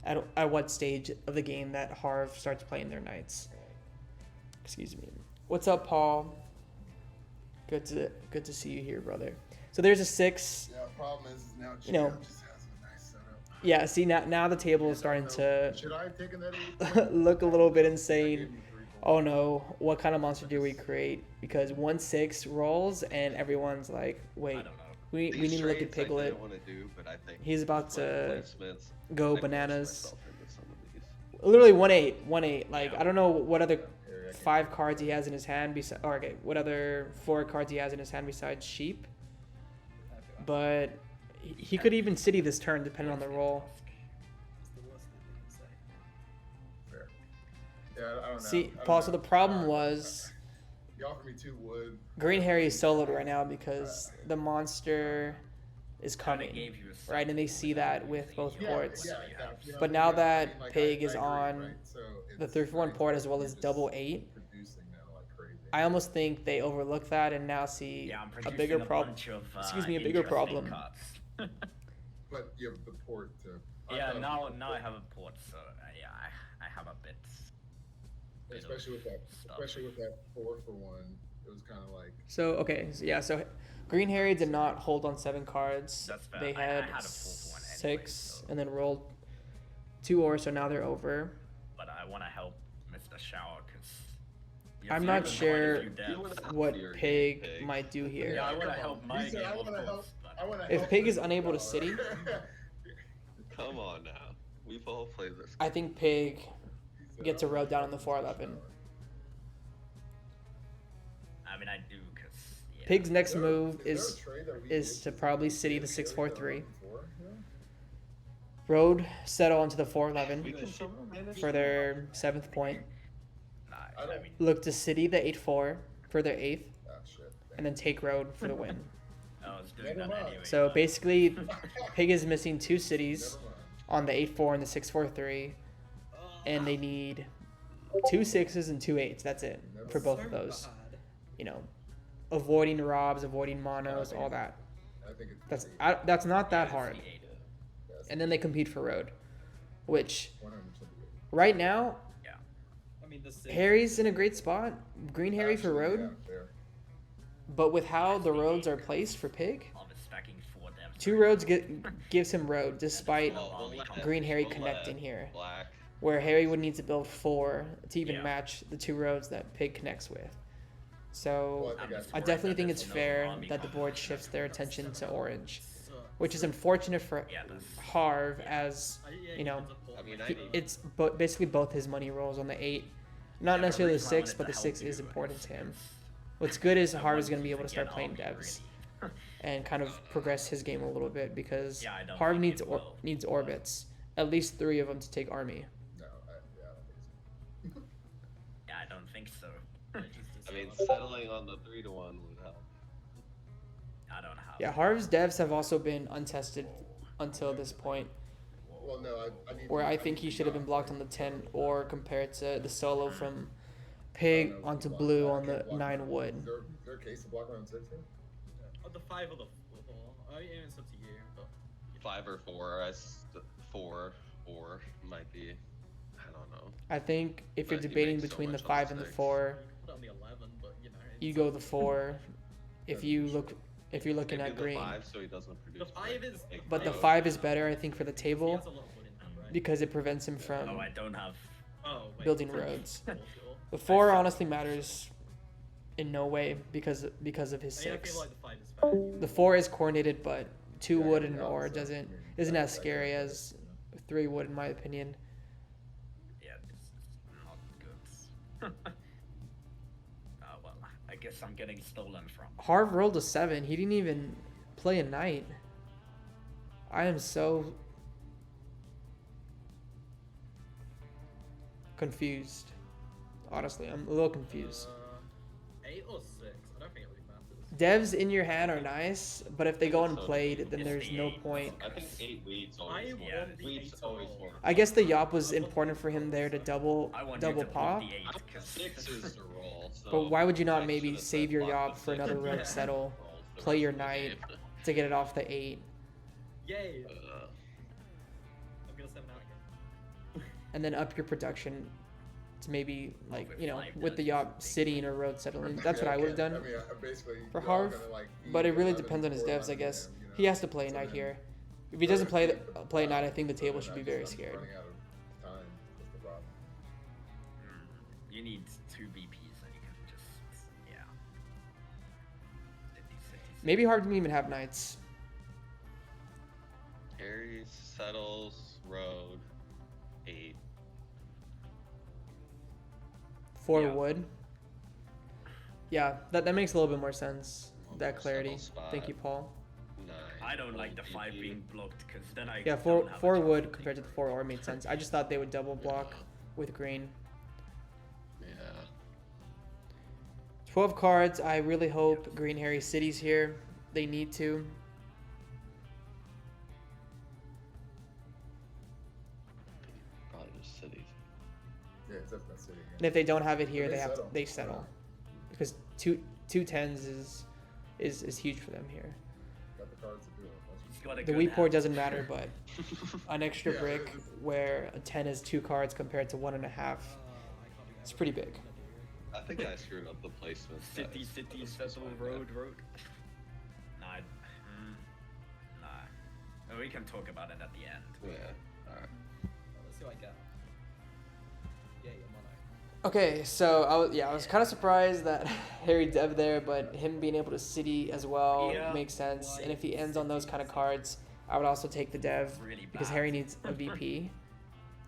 at what stage of the game that Harv starts playing their knights. Excuse me. What's up, Paul? Good to see you here, brother. So there's a 6. Yeah, problem is now You know, Gio just has a nice setup. Yeah, see now the table is starting to Should I have taken that 8? look a little bit That insane. gave me 3 points. Oh no, what kind of monster do we create? Because 1-6 rolls and everyone's like, wait, I don't know. we These need to look at trades I Piglet. didn't want to do, but I think He's about with to placements, go I forced bananas. myself into some of these. Literally 1-8. Like Yeah. I don't know what other Harry can't 5 cards he has in his hand, or okay, what other 4 cards he has in his hand besides sheep. But he could even city this turn depending on the roll. It's the worst thing they can say. Fair. Yeah, I don't know. See, I don't Paul, so know. the problem was He offered me 2 wood. Green Harry is soloed right now because the monster is Kinda coming, gave you a right? And they see that with both Yeah, ports. yeah, exactly. But now that I mean, like, Pig I is agree, on right? So the it's 3-for-1 like, port as well he's as just double 8, producing now like crazy. I almost think they overlook that and now see Yeah, I'm a producing bigger problem. bunch of, Excuse me, a bigger interesting problem. Cards. But you have the port to. Yeah, thought now you- now I have a port, so yeah, I have a bit. Especially with that, stuff. especially with that 4-for-1, it was kind of like. So, okay, so yeah, so Green Harry did not hold on 7 cards. That's fair. They I had had a 4-for-1 anyway, 6 so- and then rolled 2 ores, so now they're over. But I want to help Mr. Shower because I'm not sure what Your Pig Pig. might do here. Yeah, I want to Come on. help my He said, game, I of wanna help- course. I wanna If help Pig this is unable to fella. city- Come on now. We've all played this. I think Pig He said, gets I a wanna road down help on the Mr. 4-11. Shower. I mean, I do because yeah. Pig's next Is there- move there a is trade that we is did to probably do city the that 6-4-3. before, you know? Road settle onto the We 4-11 can manage for their 7th point. Nah, I I don't- mean, Look to city the 8-4 for their 8th, Ah, shit. and then take road for the win. I was doing Never that mind. anyway. So but- basically, Pig is missing 2 cities Never mind. on the 8-4 and the 6-4-3, and they need 2 6s and 2 8s. That's it for both of those. Bad. You know, avoiding robs, avoiding monos, all that. I think it's That's not that Yeah, hard. it's the 8. Yes, And then they compete for road, which 100% agree. right now I mean, the six. Harry's in a great spot. Green Harry for Actually, road, yeah, fair. but with how the roads are placed for Pig, I'll be stacking 4 devs. 2 roads gives him road despite Well, we'll let- Green Harry we'll connecting let here, Black. where Harry would need to build 4 to even Yeah. match the 2 roads that Pig connects with. Well, So I think that's I worried definitely that think there's it's no fair army that the board composition. shifts their attention to orange, Sucks. which is unfortunate for Yeah, that's- Harv as Yeah, you know, it's a port, I mean, like, I need- it's basically both his money rolls on the 8. Not Yeah, but necessarily the reason I 6, wanted but to the help 6 is you important to him. because What's good is I Harv is want going to be you able to to start get playing army devs ready. and kind of progress his game a little bit because Yeah, I don't Harv think needs it will. needs orbits, at least 3 of them to take army. No, I don't think so. Yeah, I don't think so. I mean, settling on the 3-1 would help. I don't have. Yeah, Harv's devs have also been untested until this point, Well, no, I need. where I think he should have been blocked on the 10 or compared to the solo from Pig onto blue on the 9 wood. Is there a case to block on 6 here? The 5 or the 4. I mean, it's up to you, but 5 or 4, 4 or might be. I don't know. I think if you're But he debating makes so between the much on 5 and the 6. 4, you put on the 11, but you know. you it's- go the 4. If you're looking Maybe at the green, 5 so he doesn't produce. The 5 is. big but the roads. 5 is better I think for the He table has a lot of wood in hand, right? because it prevents him from Oh, I don't have. Oh, wait. building roads. Sure. The 4 honestly matters in no way because of his I mean, I 6. feel like the 5 is fair. The 4 is coordinated, but 2 Yeah, wood yeah, and yeah, ore so, isn't I mean, as that scary goes as with it, 3 wood in my opinion. Yeah, this is not good. Well, I guess I'm getting stolen from. Harv rolled a 7. He didn't even play a knight. I am so confused. Honestly, I'm a little confused. 8 or 6? I don't think it really matters. Devs in your hand are nice, but if they go unplayed, then It's there's the no 8. point. I think 8 weeks always I more. want the Weeks 8 always all. more. I guess the yop was important for him there to double I want you to pop. put the 8 I think because 6 is the roll. So But why would you not I maybe should've save said your block yop the for 6 another and road Yeah. settle, rolls the play rest your of the knight game. to get it off the 8, Yay! Uh, I'm gonna 7 out again. and then up your production to maybe like with you know 5 with the yop sitting or road settling. That's what I would have done. I mean, basically, for you're all Harv, gonna, like, but it eat really 11 depends on his for devs, I 11 guess. him, you know? He has to play a So knight then- here. If he doesn't play a knight, I think the So table then should I be just very end up scared. running out of time. That's the problem. you need 2 BPs and you can just yeah. City. Maybe Harv didn't even have knights. Harry settles road 8. 4 Yeah. wood. Yeah, that makes a little bit more sense. That More clarity. subtle spot. Thank you, Paul. 9. I don't like the only 5 PP. being blocked because then I Yeah, don't 4 have a 4 chance wood to compared to take the 4 ore made sense. I just thought they would double block with green. Yeah. 12 cards. I really hope Green Harry City's here. They need to. Probably just cities. Yeah, it's up that city. And if they don't have it here, But they settle. Because two tens is huge for them here. Got the cards to do it. He's got a The good weak port hand. doesn't matter, but an extra Yeah. brick where a 10 is 2 cards compared to 1.5. It's pretty big. I think I screwed up the placement. City, settle, road. Nah, nah. We can talk about it at the end. Yeah. Alright. Let's see what I get. Yeah, you're mono. Okay, so I was kind of surprised that Harry Dev there, but him being able to city as well Yeah. makes sense. And if he ends on those kind of cards, I would also take the Dev Really because bad. Harry needs a VP.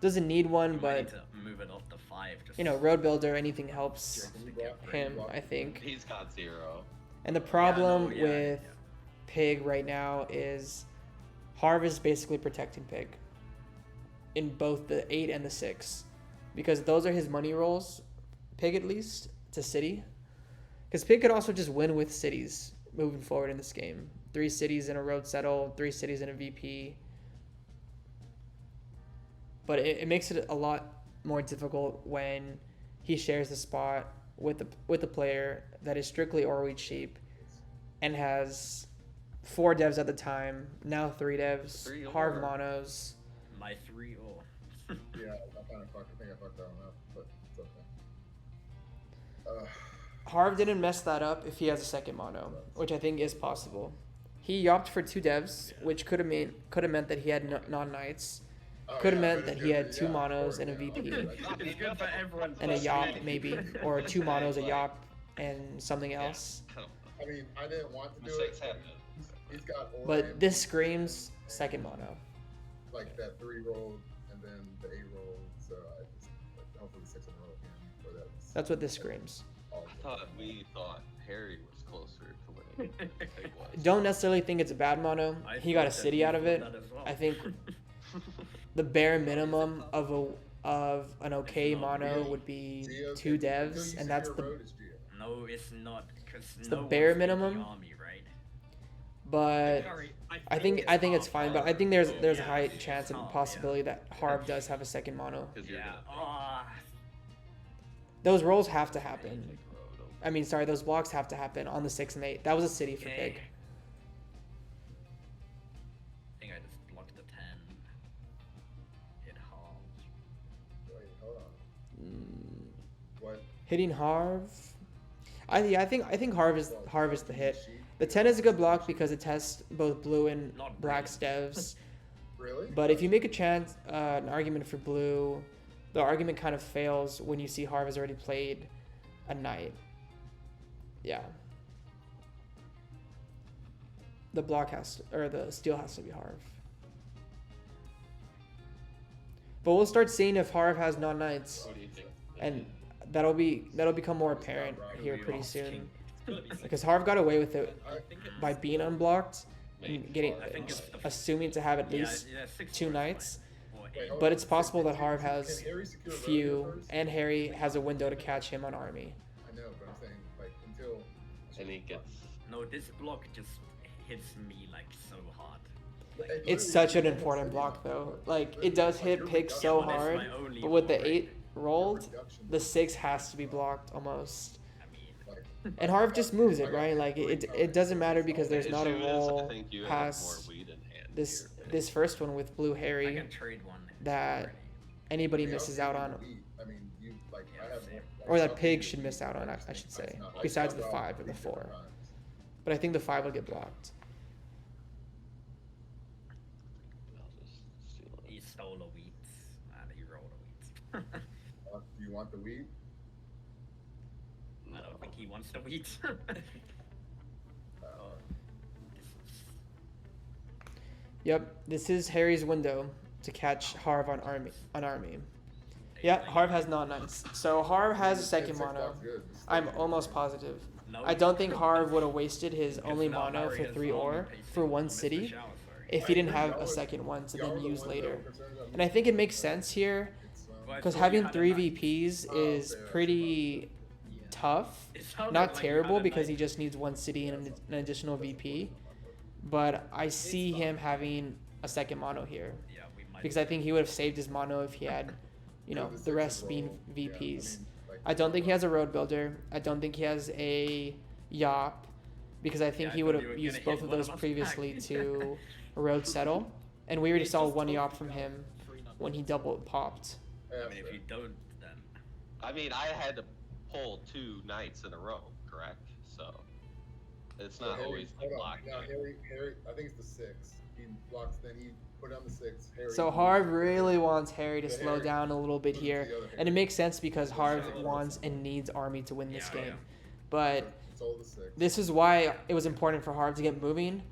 Doesn't need one, We might but need to move it off the 5. Just you know, road builder, anything helps just to get him, block. I think. He's got 0. And the problem Yeah, with yeah. Pig right now is Harv is basically protecting Pig in both the 8 and the 6 because those are his money rolls. Pig at least to city, because Pig could also just win with cities moving forward in this game. 3 cities in a road settle, 3 cities in a VP. But it makes it a lot more difficult when he shares the spot with the player that is strictly Orweed sheep and has 4 devs at the time, now 3 devs, 3 Harv or- monos. My 3 or. Yeah, I kind of fucked. I think I fucked that one up, but it's okay. Harv didn't mess that up if he has a second mono, which I think is possible. He yopped for 2 devs, which could have meant that he had non-knights. Could have meant that he had 2 monos and a VP. It's good for everyone. And a yop maybe, or 2 monos, a yop, and something else. I mean, I didn't want to do Mistakes it. happen. He's got Orion, But this screams second mono. like that 3 rolled and then the 8 rolled. So I just hopefully 6 in a row again. Or that's That's what this screams. all. We thought Harry was closer to winning. than Pig was. Don't necessarily think it's a bad mono. I He got a thought that city you out of thought it. that as well. I think the bare minimum of an okay mono would be Geo, 2 until you devs, see and that's your the road is Geo. No, it's not. Because It's the bare minimum. Army, right? but Sorry, I think it's fine, but I think there's a Yeah, high it's chance and half, yeah. possibility that Harv does have a second mono. 'Cause you're Yeah. gonna Oh, Those rolls have to happen. take road over. I mean, sorry, those blocks have to happen on the 6 and 8. That was a city for okay. Pig. I think I just blocked the 10. It halves. Wait, hold on. Mm, What? hitting Harv. I think Harv is the hit. The 10 is a good block because it tests both blue and Not black's devs. Really? But if you make a chance, an argument for blue, the argument kind of fails when you see Harv has already played a knight. Yeah. The block or the steel has to be Harv. But we'll start seeing if Harv has non-knights, What do you think? and that'll become more apparent here We pretty lost soon. king. Because Harv got away with it I think it's by being unblocked Maybe and getting five. I think it's the assuming to have at least yeah, 6 2 is knights. fine. Or Wait, 8. hold But on. it's possible that Can- Harv can has Harry secure road few, first? and Harry has a window to catch him on army. I know, but I'm saying like until. And he gets. No, this block just hits me like so hard. It's such an important block though. Like it does hit Pig so Yeah, but it's hard, my only but with the block. 8 rolled, the 6 has to be blocked almost. I mean, And Harv just moves it, right? Like it doesn't matter because there's The not a issue is, roll I think you have past more weed in hand this here. this first one with Blue I Harry can trade one. that already. anybody misses out on, I mean, you like Yeah, I have. fair. or that Pig should miss out on, I should say, besides the 5 and the 4. But I think the 5 will get blocked. I'll just steal it. He stole a wheat and he rolled a wheat. Do you want the weed? I don't think he wants the wheat. Yep, this is Harry's window to catch Harv on army. Yeah, Harv has non-knights. So Harv has a second 10-6 mono. block's good. It's I'm still almost good. positive. No, I don't think Harv would have wasted his because only now mono Harry for has 3 only ore pasted for one Mr. city Shower, sorry. if I he didn't agree. have Y'all a are- second one to y'all then are the use ones that later. were concerned about And I me. think it makes sense here It's, Well, I because thought you having had a 3 knight. VPs Oh, is okay, that's pretty Yeah. tough. It sounded Not like you terrible had a because he knight. just needs one city and that's an additional VP. unfortunate on my part. But I see fine. him having a second mono here Yeah, we might. because I think he would have saved his mono if he had, you know, Dude, the six rest is being roll. Yeah, VPs. like, I don't think he has a road builder. I don't think he has a Yop because I think Yeah, I he would thought you have were used gonna both hit of one those of us previously back. to road settle. And we already It's saw just one talking Yop from about him 3 numbers. when he double popped. Yeah, I mean, if fair. you don't, then I mean, I had to pull 2 knights in a row, correct? So it's So not Harry- always the hold on. block. Now Harry, I think it's the 6. He blocks, then he put down the 6. Harry So moves Harv to really wants Harry to the slow Harry down a little bit moves to here. the other And it Harry. makes sense because Yeah, Harv yeah. wants and needs Army to win this Yeah, game. yeah. But It's all the 6. this is why it was important for Harv to get moving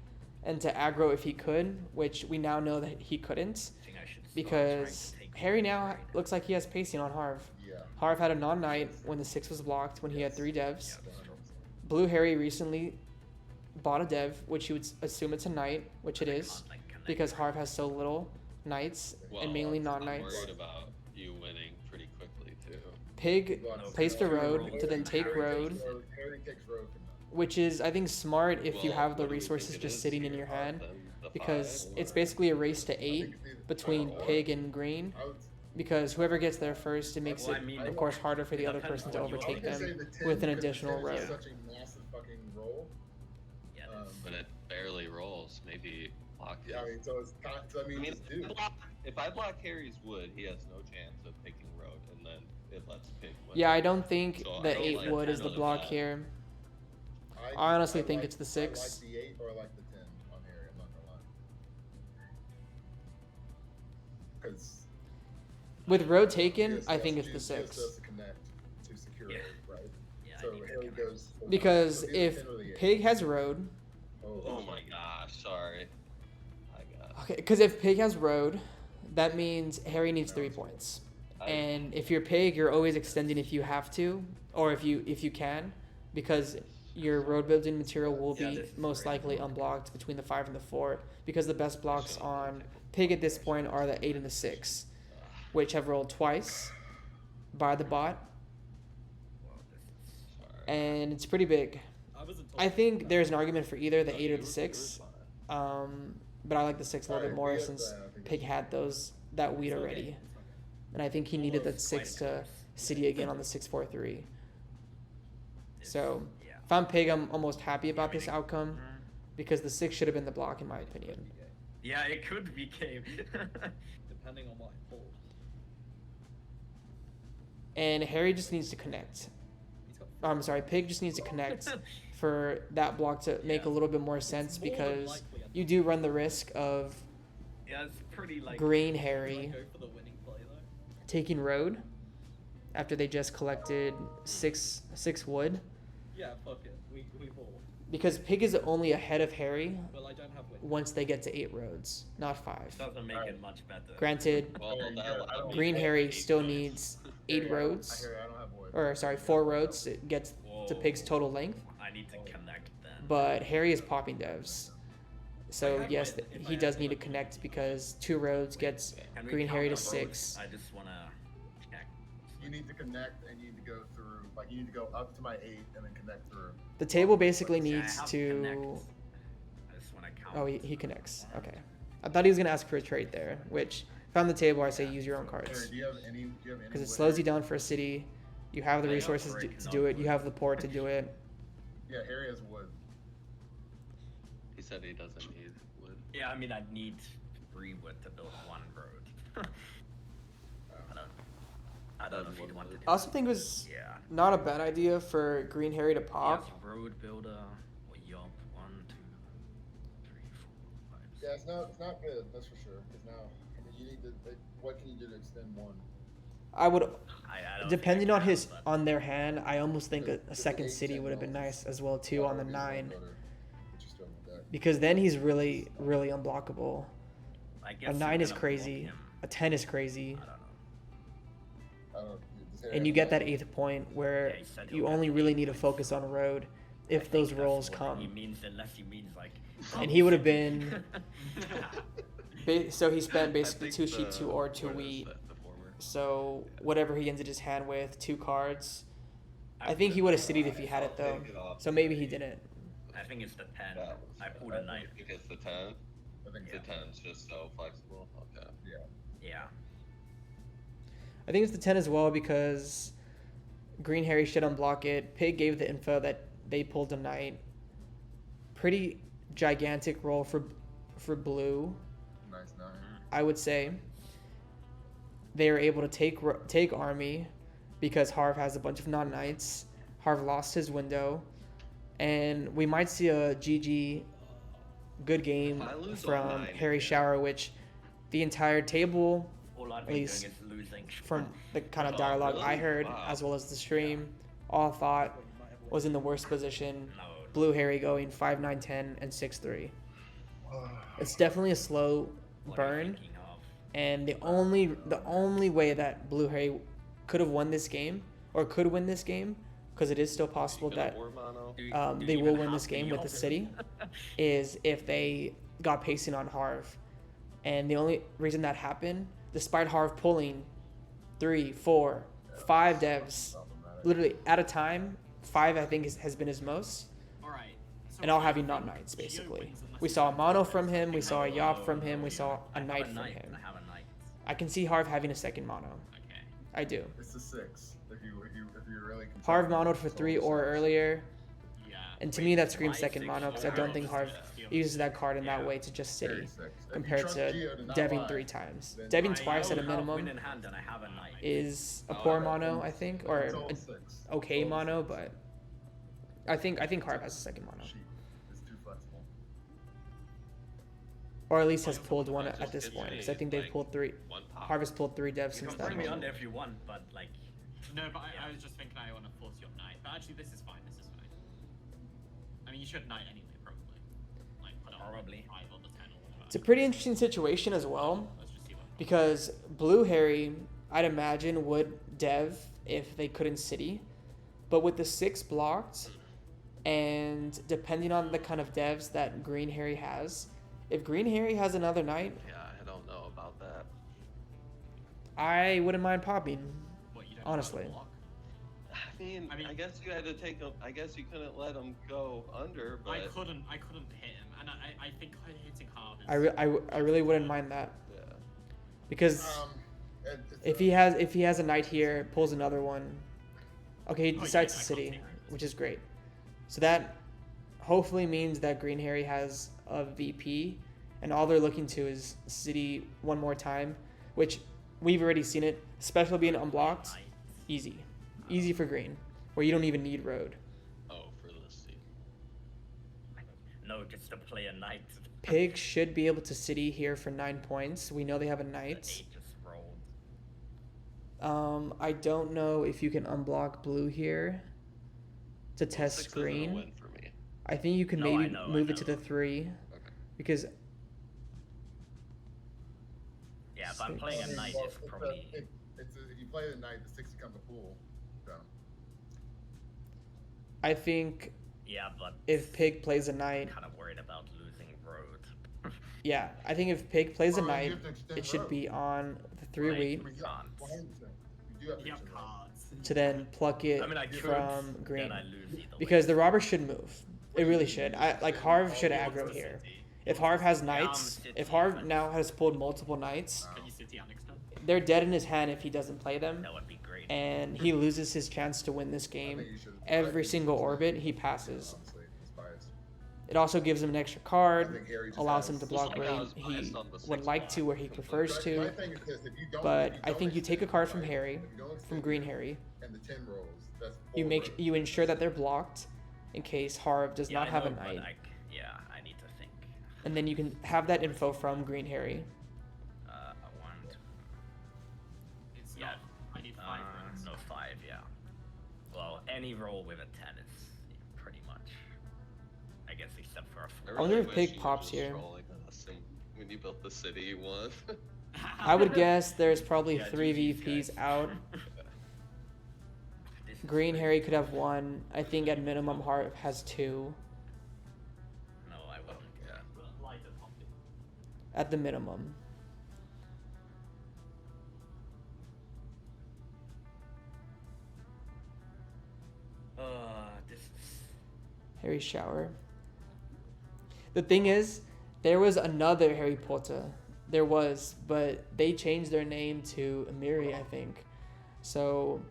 and to aggro if he could, which we now know that he couldn't I think I should start because trying to take Harry now Harry. looks like he has pacing on Harv. Yeah. Harv had a non-knight when the 6 was blocked when he had 3 devs. Yeah, that's true. Blue Harry recently bought a dev, which you would assume it's a knight, which it I is, can't, like, connect because it. Harv has so little knights Well, and mainly I'm non-knights. worried about you winning pretty quickly too. Pig Blocks placed a Harry road takes to then take Harry road, takes road. Harry takes road from that. which is I think smart if you Well, have the what do we think resources it just is sitting in here? your hand, Then the because 5 it's or- basically a race to I 8 think it's either- between or- Pig and Green, I would- because whoever gets there first, it makes Well, it I mean, of course harder for the other depends person to on what you overtake I was gonna them say the 10 with an because the additional 10 is road. such a massive fucking roll. Yeah, Um, that's- But it barely rolls. Maybe block it. Yeah, I mean, so it's so I mean, I just mean, do. if I block Harry's wood, he has no chance of taking road, and then it lets Pig win. Yeah, I don't think So I the don't 8 like wood is the another block five. here. I honestly think like- it's the I like 6. the 8 or I like the 10 on Harry. I'm not gonna lie. Because With road taken, I think it's the Just 6. to connect to secure Yeah. it, right? yeah, I So need to Harry connect. goes full Because time. So it's if either 10 or the 8. Pig has road, Oh my gosh, sorry. I got. okay, because if Pig has road, that means Harry needs 3 points. I- And if you're Pig, you're always extending if you have to, or if you can, because your road building material will Yeah, be this is most very likely important. unblocked between the 5 and the 4, because the best blocks on Pig at this point are the 8 and the 6, which have rolled twice by the bot, Well, this is- Sorry. and it's pretty big. I wasn't told I think that. there's an argument for either the 8 or You the were 6, fine. but I like the 6 a little bit Alright, more we have since that, I think Pig it's- had that weed It's okay, already, it's okay. and I think he needed that Almost 6 quite to close. city again on the 6-4-3. It's- So, yeah. if I'm Pig, I'm almost happy about this outcome Mhm. because the 6 should have been the block in my opinion. Yeah, it could be game. Depending on what I pulled. And Harry just needs to connect. He's got I'm sorry, Pig just needs to connect for that block to make a Yeah. little bit more sense more than because likely I'm you do run the risk of Yeah, it's pretty like. Green Do I Harry go for the winning play though? taking road after they just collected six wood. Yeah, fuck it. We ball. Because Pig is only ahead of Harry Well, I don't have win. once they get to 8 roads, not 5. Doesn't make Alright. it much better. Granted, Well, Harry, that yeah, allowed I don't- me Green to Harry take still roads. needs 8 Harry, roads, I don't have wood. or sorry, 4 roads to get to Whoa. Pig's total length. I need to connect then. But Harry is popping devs. So I have yes, win if he I does have need to win. connect because 2 roads gets Can we Green count Harry to the roads? 6. I just wanna check. You need to connect and you need to go through. Like you need to go up to my 8 and then connect through. The table basically Yeah, I needs have to. connect. I just wanna count. Oh, he connects. Okay. I thought he was gonna ask for a trade there, which if I'm the table, I say use your own Harry, cards do you have any? Do you have any? because it wood, slows you Harry? down for a city. You have the I have resources break, to not do it. You wood. have the port to do it. Yeah, Harry has wood. He said he doesn't need wood. Yeah, I mean I need 3 wood to build 1 road. I don't know if you'd want to do I also think it was Yeah. not a bad idea for Green Harry to Yes, pop. road builder or Yop 1, 2, 3, 4, 5. Yeah, it's not good. That's for sure. Because now, I mean, you need to. What can you do to extend 1? I would, I don't depending think I on can, his but- on their hand, I almost think a Because the second 8, city 10 would have been rolls nice as well too on the 9 But you still need that. because then he's really unblockable. I A guess 9 you're is gonna block crazy. him. A 10 is crazy. I don't know. don't. Does Harry And you have get that that? 8th point where Yeah, he said you he'll only get really 8 need to points. focus on road I if think those that's rolls what come. He means unless he means like. And he would have City. been so he spent I basically think 2 sheet 2 the- or 2 what is wheat. that, the former? So Yeah. whatever he ended his hand with, 2 cards. I I think he would- would have citied if he had it though. So maybe he didn't. I think it's the 10. That was I pulled a 9. I think it's the 10. I think The 10's just so flexible. Okay. Yeah. I think it's the 10 as well because Green Harry should unblock it. Pig gave the info that they pulled a knight. Pretty gigantic roll for blue, Nice 9. I would say. They are able to take army because Harv has a bunch of non-knights. Harv lost his window. And we might see a GG good game If I lose from on 9 Harry again. Shower, which the entire table, All I've At been least doing is losing. from the kind of Oh, dialogue I really? heard, Wow. as well as the stream, all thought Well, you might have was in the worst position. No. Blue Harry going 5, 9, 10, and 6, 3. It's definitely a slow What are you burn, thinking of? and the only way that Blue Harry could have won this game, or could win this game, because it is still possible You gonna that war mono? Do- do they you will even win have this game the with the option? city, is if they got pacing on Harv. And the only reason that happened, despite Harv pulling 3, 4, 5 devs, literally at a time, 5 I think has been his most, Alright. So and all I having think non-knights Geo basically. wins unless We it's saw a a mono knight. from him, we saw a yop from him, we No, saw I a have knight from knight, him. I have a knight. I can see Harv having a second mono. Okay. I do. It's the 6. If you're really Harv concerned, monoed for it's 3 all or 6. earlier, Yeah. and to Wait, me that screams why second 6 mono because I or don't think Harv uses that card in that Yeah. way to just Very city, 6. If you compared trust to Geo not deving lie, 3 times. then Deving I twice at a don't have minimum win in hand and I have a knight. is a Oh, poor okay. mono, I think, or it's all an 6. okay It's all mono, 6. but I think Harv has a second mono, Cheap. It's too flexible. or at least has pulled one Just at this give point me, because I think they've like, pulled 3. One pop. Harv has pulled 3 devs You since can that bring me moment. under if you want, but like. No, but I was just thinking I want to force your knight. But actually, this is fine. This is fine. I mean, you should knight anyway, probably. Like, put it on Probably. the 5 or the 10 or whatever. It's a pretty interesting situation as well. Let's just see what. Because Blue Harry, I'd imagine, would dev if they couldn't city. But with the 6 blocked, and depending on the kind of devs that Green Harry has, if Green Harry has another knight, Yeah, I don't know about that. I wouldn't mind popping. What, you don't Honestly. block? I mean, I mean- I guess you had to take him. I guess you couldn't let him go under, but I couldn't hit him, and I think hitting hard is. I really wouldn't mind that. yeah. Because It's if he has a knight here, pulls another one, okay, he Oh, decides yeah, to I city, can't take risks. which is great. So that hopefully means that Green Harry has a VP, and all they're looking to is city one more time, which we've already seen it, especially being unblocked. Knight. Easy for Green, where you don't even need road. Oh, for the seat. No, just to play a knight. Pig should be able to city here for 9 points. We know they have a The knight. 8 just rolled. I don't know if you can unblock blue here to Well, test 6 isn't a green. win for me. I think you can No, I maybe know, I move it to know. the 3 Okay. because Yeah, if I'm Six. playing a knight, it's probably. If you play the knight, the 6 becomes a pool. So. I think Yeah, but. if Pig plays a knight, Kind of worried about losing road. yeah, I think if Pig plays a Oh, you knight, have to extend it should road. be on the 3 Right. wheat I mean, yeah, Can't. 100%. You do have to You have extend road. cards. to then pluck it I mean, I could. from green. Then I lose either Because way. the robber should move. It really should. Like Harv should aggro here. If Harv has knights, if Harv now has pulled multiple knights, Can you city Alex then? they're dead in his hand if he doesn't play them, That would be great. and he loses his chance to win this I game. think you should- I Every think you single should- orbit he passes. Honestly, it's biased. It also gives him an extra I card, think Harry just allows has- him to block Well, where I was he biased on the would 6 like to, where he block. prefers My to. thing is this, if you don't- But if you I think don't you take a extend, card from right, Harry, if you don't from extend Green it, Harry. And the 10 rolls, that's You 4 make rows. you ensure that they're blocked, in case Harv does Yeah, not I have a know, but knight, yeah, I need to think. and then you can have that info from Green Harry. I want. It's Yeah. not. I need 5 rings. No 5, yeah. Well, any roll with a 10 is pretty much. I guess except for a I 4. I wonder really if wish Pig you were pops just here. trolling us and when you built the city, you won. I would guess there's probably Yeah, 3 GG's, VPs guys. out Green Harry could have 1. I think at minimum Harv has 2. No, I wouldn't. Yeah. Lighter copy. At the minimum. This is. Harry Shower. The thing is, there was another Harry Potter. There was, but they changed their name to Amiri, I think. So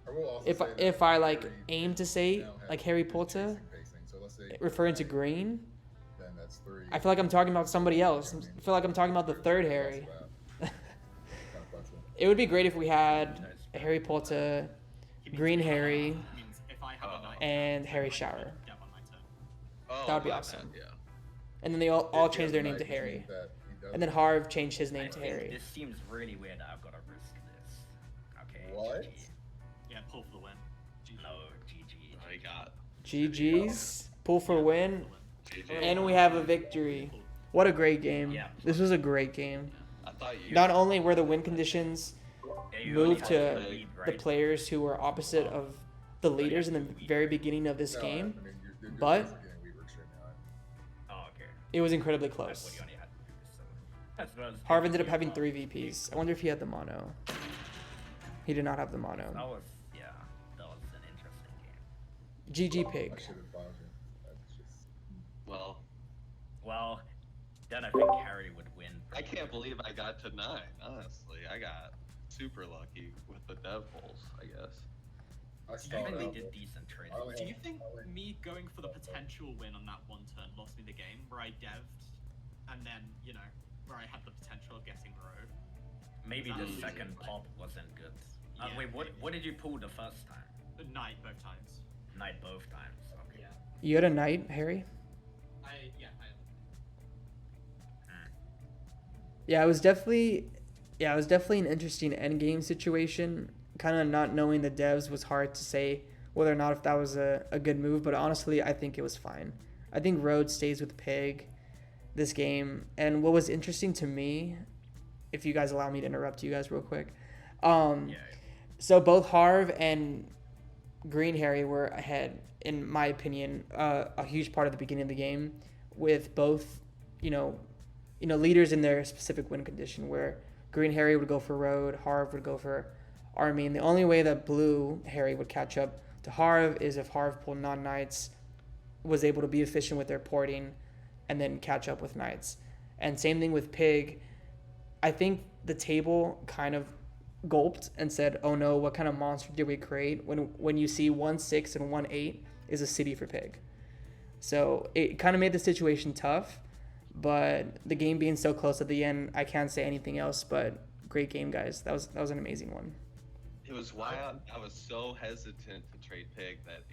I will also if say that if I like Harry aim to say now has like Harry good Potter, chasing. So let's say referring to Knight, green, then that's 3. I feel like I'm talking about somebody else. I feel like I'm talking about the third Harry. Kinda flexible. It would be great if we had a Harry Potter, He means Green if I have- Harry, he means if I have a knight, and Harry I can Shower. dev on my turn. Oh, That would be my awesome. bad, yeah. And then they all If he changed has their a name to knight, which Harry. means that he does And then have- Harv changed his I name to think Harry. This seems really weird that I've got to risk this. Okay. What? GG. Yeah, pull for the win. GG. No, GG. I got GG's. Pull for win. GG. And we have a victory. What a great game. Yeah. This was a great game. I thought you. Not only were the win conditions Yeah, you only moved have to the lead, the right? players who were opposite of the leaders in the very beginning of this No, game, I mean, you're but- once again, we were extremely high. Oh, okay. it was incredibly That's what close. you only had. So that's what I was Harv thinking. ended up having 3 VPs. I wonder if he had the mono. He did not have the That mono. was that was an interesting game. GG I Pig. should have followed you. That's just. Well, Well, then I think Harry would win. I can't believe I got to 9. Honestly, I got super lucky with the dev pulls. I guess. I I started think they out did with- decent trades. I only Do you had- think I only- me going for the potential win on that one turn lost me the game, where I dev'd, and then, you know, where I had the potential of getting road? Maybe the Exactly. second pop wasn't good. Yeah, Wait, what? maybe. What did you pull the first time? The knight both times. Knight both times. Okay. Yeah. You had a knight, Harry? I Yeah, it was definitely an interesting end game situation. Kind of not knowing the devs was hard to say whether or not if that was a good move, but honestly, I think it was fine. I think Road stays with Pig this game. And what was interesting to me, if you guys allow me to interrupt you guys real quick. Yeah. So both Harv and Green Harry were ahead, in my opinion, a huge part of the beginning of the game, with both, leaders in their specific win condition, where Green Harry would go for Road, Harv would go for Army, and the only way that Blue Harry would catch up to Harv is if Harv pulled non-Knights, was able to be efficient with their porting, and then catch up with Knights. And same thing with Pig. I think the table kind of gulped and said, oh no, what kind of monster did we create when you see 1-6 and 1-8 is a city for Pig. So it kind of made the situation tough, but the game being so close at the end, I can't say anything else but great game, guys. That was an amazing one. It was wild. I was so hesitant to trade Pig that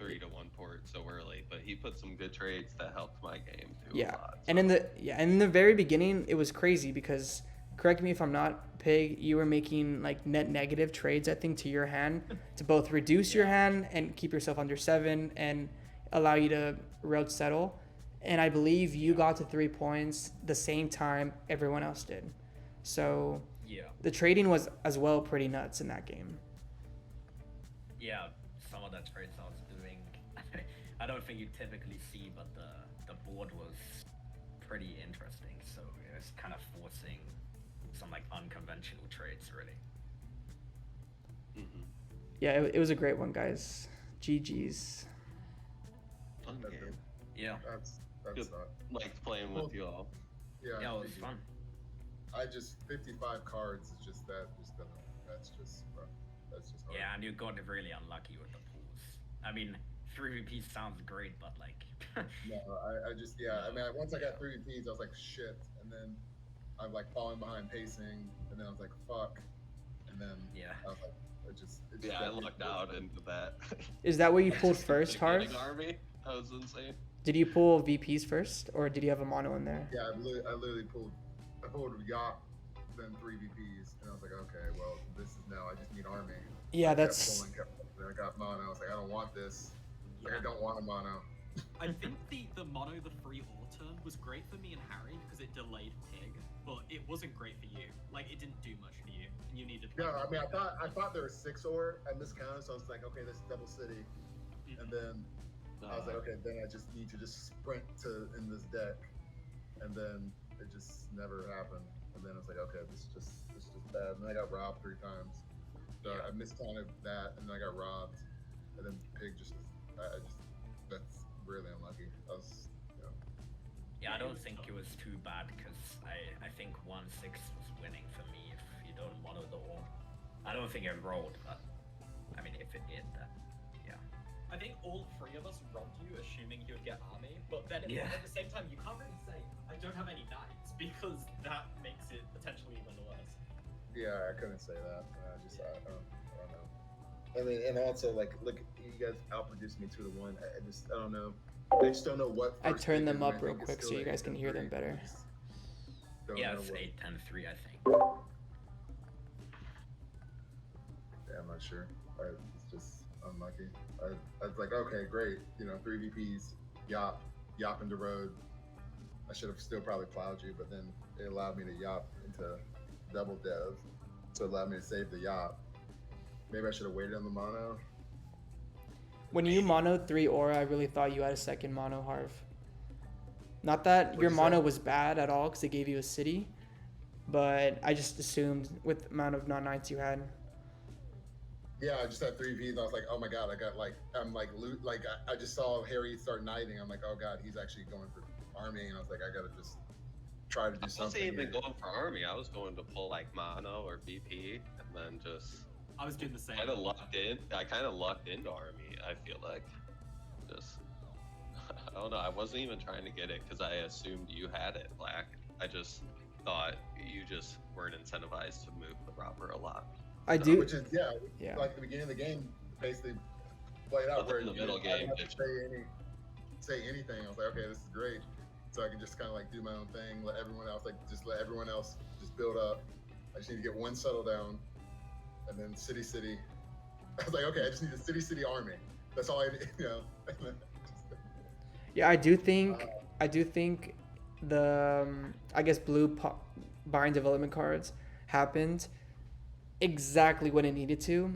3-1 port so early, but he put some good trades that helped my game too. Yeah. A lot, And in the very beginning, it was crazy because, correct me if I'm not, Pig, you were making like net negative trades, I think, to your hand to both reduce your hand and keep yourself under 7 and allow you to road settle. And I believe you got to 3 points the same time everyone else did. So Yeah. the trading was as well pretty nuts in that game. Yeah. Some of the trades I was doing, I don't think you typically see, but the board was pretty interesting. So it was kind of forcing some like unconventional trades, really. Mm-hmm. Yeah, it was a great one, guys. GG's. Fun That's game. Yeah. That's Good. Liked playing with you all. Yeah. Yeah, it was fun. I just 55 cards is just that. Just doesn't. That's just rough. That's just hard. Yeah, and you got really unlucky with the pools. I mean, 3VP sounds great, but like. No, I just I mean, once I got 3 VPs, I was like shit, and then I'm like falling behind pacing, and then I was like fuck, and then Yeah. I was like it just Yeah, I lucked out into that. Is that what you pulled first, Harv? Beginning army? That was insane. Did you pull VPs first, or did you have a mono in there? Yeah, I literally pulled yacht, then 3 VPs, and I was like, okay, well, this is now I just need army. Yeah, Kept that's pulling, then I got mono. I was like, I don't want this. Like, I don't want a mono. I think the mono, the free ore turn was great for me and Harry because it delayed pig, but it wasn't great for you. Like, it didn't do much for you, and you needed. Yeah, I mean, I thought there was 6 ore and miscounted, so I was like, okay, this is double city, and then I was like, okay, then I just need to just sprint to in this deck, and then it just never happened. And then I was like, okay, this is just bad. And then I got robbed 3 times. So I miscounted that, and then I got robbed, and then pig just that's really unlucky. I was, you know. Yeah, I don't think it was too bad because I think 1-6 was winning for me if you don't mono the ore. I don't think it rolled, but I mean, if it did, then yeah. I think all 3 of us robbed you, assuming you'd get army. But then Yeah. at the same time, you can't really say I don't have any knights because that makes it potentially even worse. Yeah, I couldn't say that. I don't know. I mean, and also like, look, you guys outproduced me 2-1. I don't know. I just don't know what. I first turned pick them is, and up I real think it's quick so still you guys can hear them 8-3. better. I just don't Yeah, know it's what- 8-10-3, I think. Yeah, I'm not sure. It's just unlucky. I was like, okay, great. You know, 3 VPs, yop into road. I should have still probably plowed you, but then it allowed me to yop into double dev, so it allowed me to save the yop. Maybe I should have waited on the mono. When you monoed 3 aura, I really thought you had a second mono Harv. Not that What'd your you mono say? was bad at all because it gave you a city, but I just assumed with the amount of non-knights you had. Yeah, I just had 3 Vs. I was like, oh my god, I just saw Harry start knighting. I'm like, oh god, he's actually going for army, and I was like, I gotta just try to do I wasn't something. even here. going for army. I was going to pull like mono or BP, and then just I was doing the same. kind of lucked in. I kind of lucked into army. I feel like just I don't know. I wasn't even trying to get it because I assumed you had it, Black. I just thought you just weren't incentivized to move the robber a lot. I do. Which is Yeah. like the beginning of the game, basically played out But where in the you middle didn't game, have to did say anything. I was like, okay, this is great. So I can just kind of like do my own thing, let everyone else just build up. I just need to get one settle down, and then city. I was like, okay, I just need a city army. That's all I, you know. Yeah, I do think the I guess blue buying development cards happened exactly when it needed to,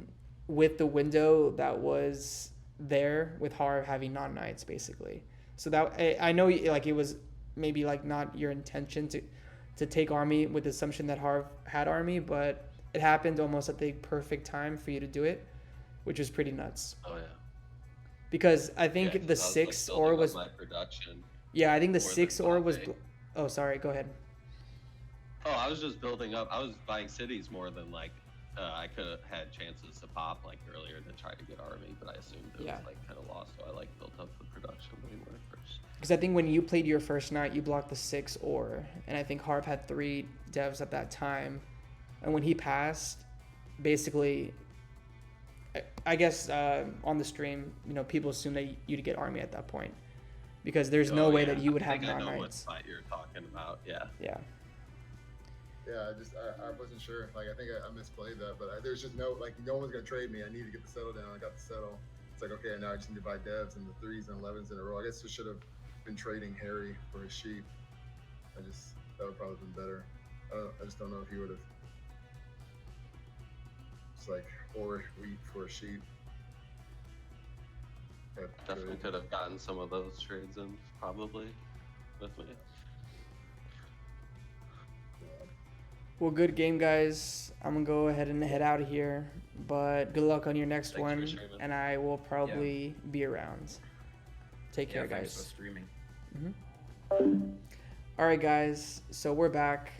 with the window that was there with Harv having non-knights basically. So that I know like it was maybe like not your intention to take army with the assumption that Harv had army, but it happened almost at the perfect time for you to do it, which was pretty nuts. Oh yeah. Because I think Yeah, the 'cause I was, like, 6 building or up was my production. yeah, I think the more than 6 or was Bombay. oh sorry, go ahead. Oh, I was just building up. I was buying cities more than like I could have had chances to pop like earlier to try to get army, but I assumed it Yeah. was like kind of lost, so I like built up the production way more first. Because I think when you played your first night, you blocked the 6 or, and I think Harv had 3 devs at that time, and when he passed, basically, I guess on the stream, you know, people assumed that you'd get army at that point, because there's no Oh, way yeah. that you would I have think I know what non-knights. fight you're talking about. Yeah. Yeah. Yeah, I wasn't sure. Like I think I misplayed that, but there's just no one's gonna trade me. I need to get the settle down. I got the settle. It's like okay, now I just need to buy devs and the 3s and 11s in a row. I guess I should have been trading Harry for his sheep. That would probably been better. I just don't know if he would have. It's like or wheat for a sheep. Definitely could have gotten some of those trades in probably with me. Well, good game, guys. I'm gonna go ahead and head out of here, but good luck on your next Thanks for one, streaming. and I will probably be around. Take care, Thanks guys. for streaming. All right, guys. So we're back.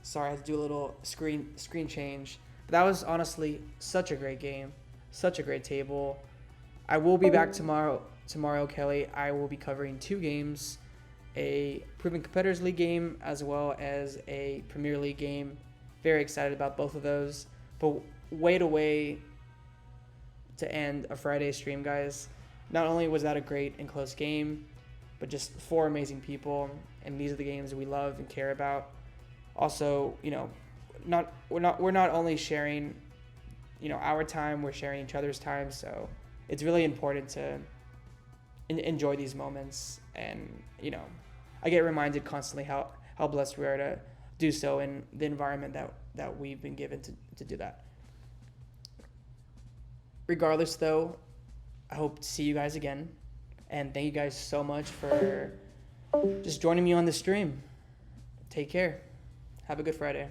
Sorry, I had to do a little screen change. But that was honestly such a great game, such a great table. I will be back tomorrow. Tomorrow, Kelly, I will be covering 2 games, a Proven Competitors League game as well as a Premier League game. Very excited about both of those. But wait a way to end a Friday stream, guys. Not only was that a great and close game, but just 4 amazing people, and these are the games that we love and care about. Also, you know, we're not only sharing, you know, our time, we're sharing each other's time, so it's really important to enjoy these moments. And, you know, I get reminded constantly how blessed we are to do so in the environment that we've been given to do that. Regardless, though, I hope to see you guys again. And thank you guys so much for just joining me on the stream. Take care. Have a good Friday.